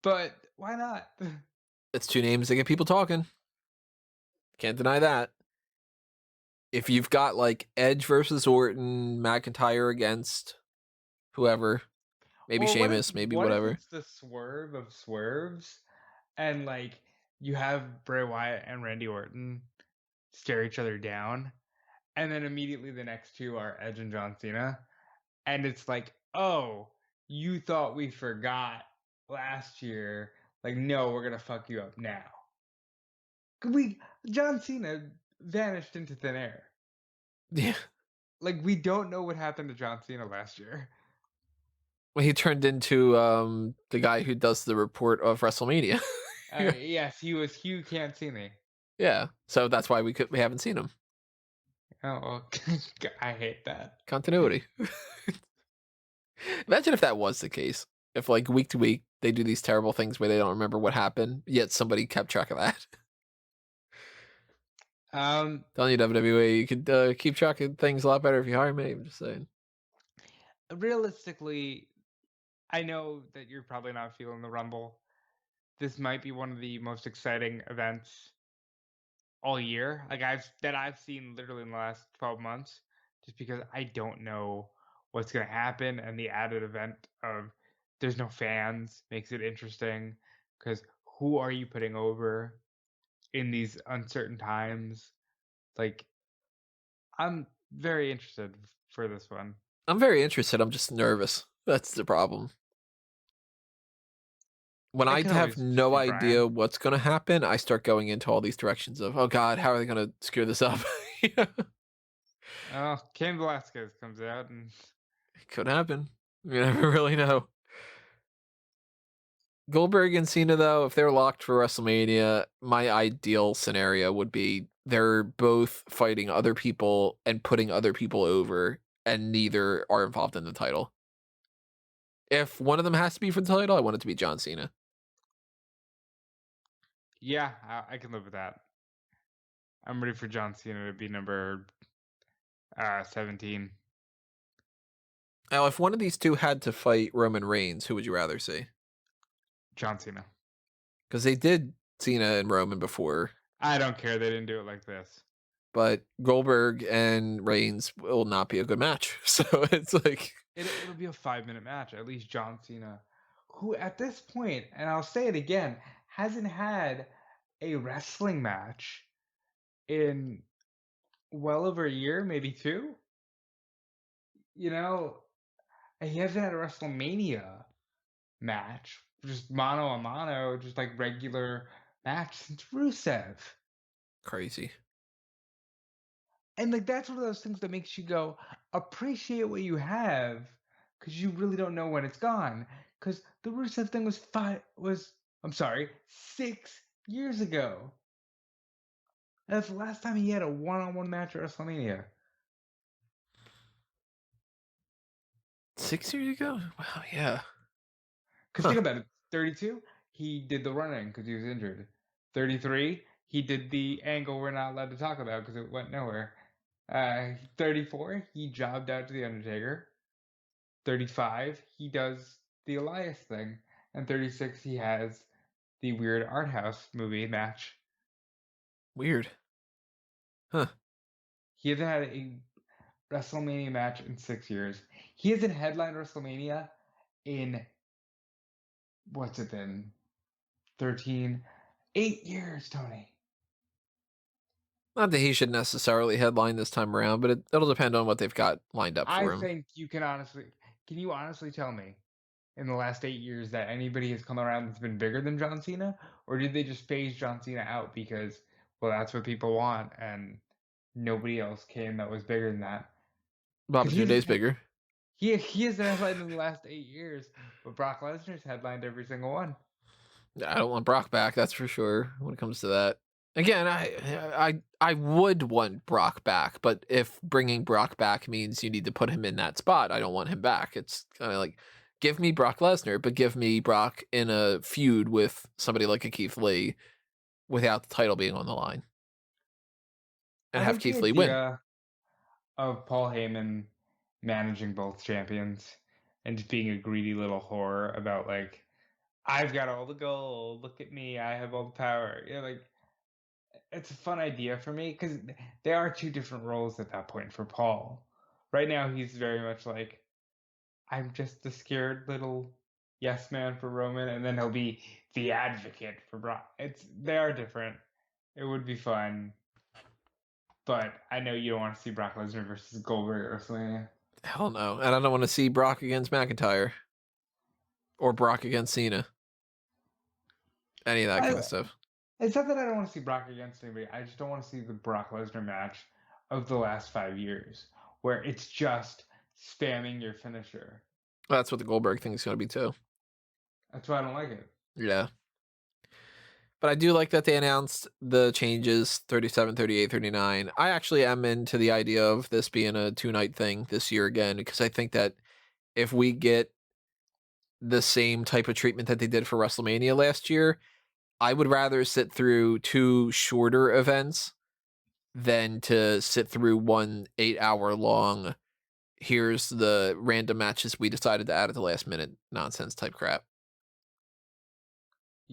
Speaker 2: but why not?
Speaker 1: It's two names that get people talking. Can't deny that. If you've got like Edge versus Orton, McIntyre against whoever, maybe
Speaker 2: Or
Speaker 1: Sheamus, maybe
Speaker 2: what if
Speaker 1: whatever.
Speaker 2: it's the swerve of swerves, and like you have Bray Wyatt and Randy Orton stare each other down, and then immediately the next two are Edge and John Cena, and it's like, oh, you thought we forgot last year? Like, no, we're gonna fuck you up now. We John Cena vanished into thin air.
Speaker 1: Yeah.
Speaker 2: Like, we don't know what happened to John Cena last year.
Speaker 1: Well, he turned into the guy who does the report of WrestleMania. Yeah.
Speaker 2: Yes, he was Hugh Can't See Me.
Speaker 1: Yeah. So that's why we haven't seen him.
Speaker 2: Oh, well, I hate that.
Speaker 1: Continuity. Imagine if that was the case. If like week to week they do these terrible things where they don't remember what happened, yet somebody kept track of that. Telling you WWE, you could keep track of things a lot better if you hire me. I'm just saying.
Speaker 2: Realistically, I know that you're probably not feeling the Rumble. This might be one of the most exciting events all year. Like I've seen literally in the last 12 months, just because I don't know what's gonna happen, and the added event of there's no fans makes it interesting. Because who are you putting over in these uncertain times? Like, I'm very interested for this one.
Speaker 1: I'm very interested. I'm just nervous. That's the problem. When
Speaker 2: It
Speaker 1: I
Speaker 2: can
Speaker 1: have
Speaker 2: always just
Speaker 1: no
Speaker 2: be
Speaker 1: idea
Speaker 2: Bryan.
Speaker 1: what's going to happen, I start going into all these directions of, oh God, how are they going to screw this up? Yeah.
Speaker 2: Oh, Cain Velasquez comes out and
Speaker 1: It could happen. You never really know. Goldberg and Cena, though, if they're locked for WrestleMania, my ideal scenario would be they're both fighting other people and putting other people over, and neither are involved in the title. If one of them has to be for the title, I want it to be John Cena.
Speaker 2: yeah, I can live with that. I'm ready for John Cena to be number 17.
Speaker 1: Now, if one of these two had to fight Roman Reigns, who would you rather see?
Speaker 2: John Cena.
Speaker 1: Because they did Cena and Roman before,
Speaker 2: I don't care. They didn't do it like this.
Speaker 1: but Goldberg and Reigns will not be a good match. So it's like,
Speaker 2: It'll be a 5-minute match. At least John Cena, who at this point, and I'll say it again, hasn't had a wrestling match in well over a year, maybe two. You know, he hasn't had a WrestleMania match, just mano a mano, just like regular match since Rusev.
Speaker 1: crazy.
Speaker 2: And like that's one of those things that makes you go appreciate what you have because you really don't know when it's gone. Because the Rusev thing was I'm sorry 6 years ago. And that's the last time he had a one-on-one match at WrestleMania.
Speaker 1: 6 years ago? Wow, yeah.
Speaker 2: Because think about it, 32, he did the running because he was injured. 33, he did the angle we're not allowed to talk about because it went nowhere. 34, he jobbed out to the Undertaker. 35, he does the Elias thing. And 36, he has the weird art house movie match.
Speaker 1: Weird. Huh.
Speaker 2: He hasn't had a WrestleMania match in 6 years. He hasn't headlined WrestleMania in, what's it been? 13, 8 years, Tony.
Speaker 1: Not that he should necessarily headline this time around, but it'll depend on what they've got lined up
Speaker 2: I
Speaker 1: for him.
Speaker 2: think can you honestly tell me in the last 8 years that anybody has come around that's been bigger than John Cena? Or did they just phase John Cena out because, well, that's what people want and nobody else came that was bigger than that?
Speaker 1: Bobby
Speaker 2: Because
Speaker 1: Day's bigger.
Speaker 2: he hasn't headlined in the last 8 years, but Brock Lesnar's headlined every single one.
Speaker 1: I don't want Brock back, that's for sure, when it comes to that. Again, I would want Brock back, but if bringing Brock back means you need to put him in that spot, I don't want him back. It's kind of like, give me Brock Lesnar, but give me Brock in a feud with somebody like a Keith Lee without the title being on the line, and
Speaker 2: I
Speaker 1: have
Speaker 2: like the
Speaker 1: Keith Lee win.
Speaker 2: idea of Paul Heyman managing both champions and just being a greedy little whore about like, I've got all the gold. Look at me. I have all the power. Yeah, like it's a fun idea for me because they are two different roles at that point for Paul. Right now, he's very much like, I'm just the scared little yes man for Roman, and then he'll be the advocate for Brock. They are different. It would be fun, but I know you don't want to see Brock Lesnar versus Goldberg at WrestleMania.
Speaker 1: Hell no, and I don't want to see Brock against McIntyre or Brock against Cena, any of that kind
Speaker 2: I,
Speaker 1: of stuff.
Speaker 2: it's not that I don't want to see Brock against anybody. I just don't want to see the Brock Lesnar match of the last 5 years, where it's just spamming your finisher.
Speaker 1: Well, that's what the Goldberg thing is going to be too.
Speaker 2: That's why I don't like it.
Speaker 1: Yeah. But I do like that they announced the changes 37, 38, 39. I actually am into the idea of this being a 2-night thing this year again, because I think that if we get the same type of treatment that they did for WrestleMania last year, I would rather sit through 2 shorter events than to sit through one 8-hour long, here's the random matches we decided to add at the last minute nonsense type crap.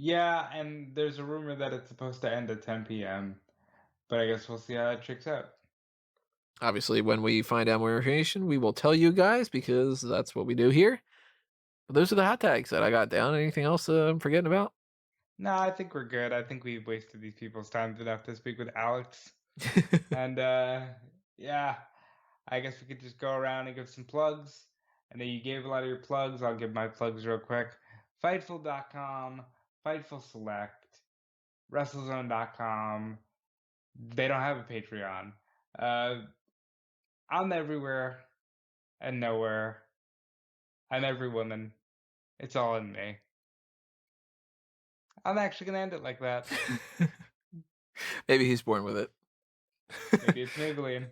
Speaker 2: Yeah, and there's a rumor that it's supposed to end at 10 p.m., but I guess we'll see how it checks out.
Speaker 1: Obviously, when we find out more information, we will tell you guys because that's what we do here. But those are the hot tags that I got down. Anything else I'm forgetting about?
Speaker 2: No, I think we're good. I think we've wasted these people's time enough this week with Alex. And yeah, I guess we could just go around and give some plugs. I know you gave a lot of your plugs. I'll give my plugs real quick. Fightful.com, Fightful Select, WrestleZone.com. They don't have a Patreon. I'm everywhere and nowhere. I'm every woman. It's all in me. I'm actually gonna end it like that.
Speaker 1: Maybe he's born with it.
Speaker 2: Maybe it's Maybelline.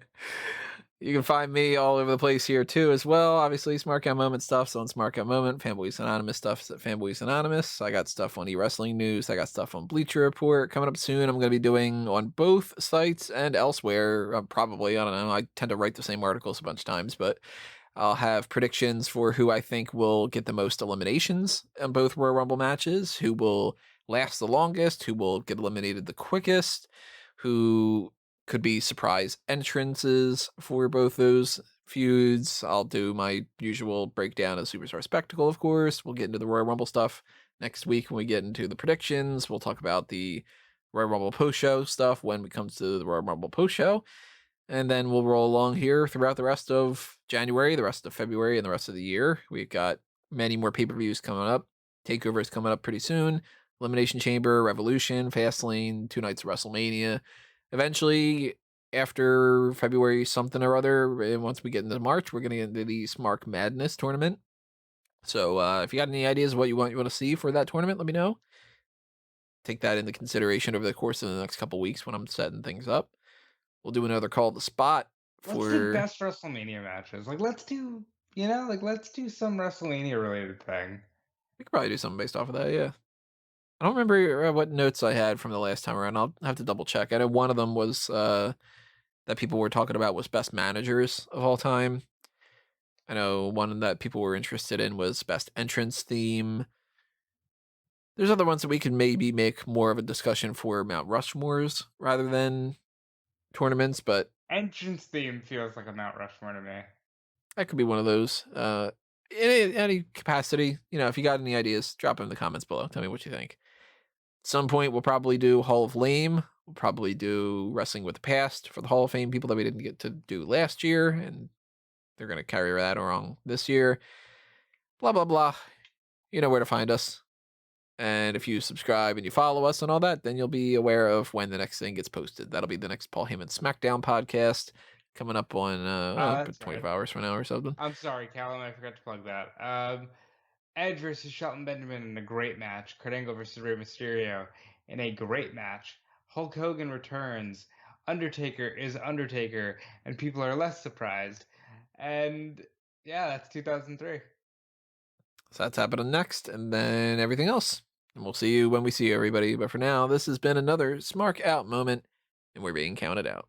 Speaker 1: You can find me all over the place here too, as well. Obviously, Smark Out Moment stuff's on Smark Out Moment. Fanboys Anonymous stuff's at Fanboys Anonymous. I got stuff on eWrestling News. I got stuff on Bleacher Report coming up soon. I'm going to be doing on both sites and elsewhere. Probably, I don't know. I tend to write the same articles a bunch of times, but I'll have predictions for who I think will get the most eliminations in both Royal Rumble matches, who will last the longest, who will get eliminated the quickest, who could be surprise entrances for both those feuds. I'll do my usual breakdown of Superstar Spectacle, of course. We'll get into the Royal Rumble stuff next week when we get into the predictions. We'll talk about the Royal Rumble post-show stuff when it comes to the Royal Rumble post-show. And then we'll roll along here throughout the rest of January, the rest of February, and the rest of the year. We've got many more pay-per-views coming up. Takeover is coming up pretty soon. Elimination Chamber, Revolution, Fastlane, 2 nights of WrestleMania. Eventually, after February something or other, and once we get into March, we're going to get into the Smark Madness tournament. So if you got any ideas of what you want to see for that tournament, let me know. Take that into consideration over the course of the next couple weeks when I'm setting things up. We'll do another call to spot
Speaker 2: Let's do
Speaker 1: for.
Speaker 2: best WrestleMania matches. Like, let's do, let's do some WrestleMania related thing.
Speaker 1: We could probably do something based off of that, yeah. I don't remember what notes I had from the last time around. I'll have to double check. I know one of them was that people were talking about was best managers of all time. I know one that people were interested in was best entrance theme. There's other ones that we could maybe make more of a discussion for Mount Rushmores rather than tournaments, but
Speaker 2: Entrance theme feels like a Mount Rushmore to me.
Speaker 1: that could be one of those. In any capacity, if you got any ideas, drop them in the comments below. Tell me what you think. At some point, we'll probably do Hall of Lame. We'll probably do Wrestling with the Past for the Hall of Fame people that we didn't get to do last year, and they're going to carry that along this year. Blah, blah, blah. You know where to find us. And if you subscribe and you follow us and all that, then you'll be aware of when the next thing gets posted. That'll be the next Paul Heyman SmackDown podcast coming up on
Speaker 2: That's
Speaker 1: 24
Speaker 2: right.
Speaker 1: hours from now or something.
Speaker 2: I'm sorry, Callum. I forgot to plug that. Edge versus Shelton Benjamin in a great match. Kurt Angle versus Rey Mysterio in a great match. Hulk Hogan returns. Undertaker is Undertaker, and people are less surprised. And yeah, that's 2003.
Speaker 1: So that's happening next, and then everything else. And we'll see you when we see everybody. But for now, this has been another Smark Out moment, and we're being counted out.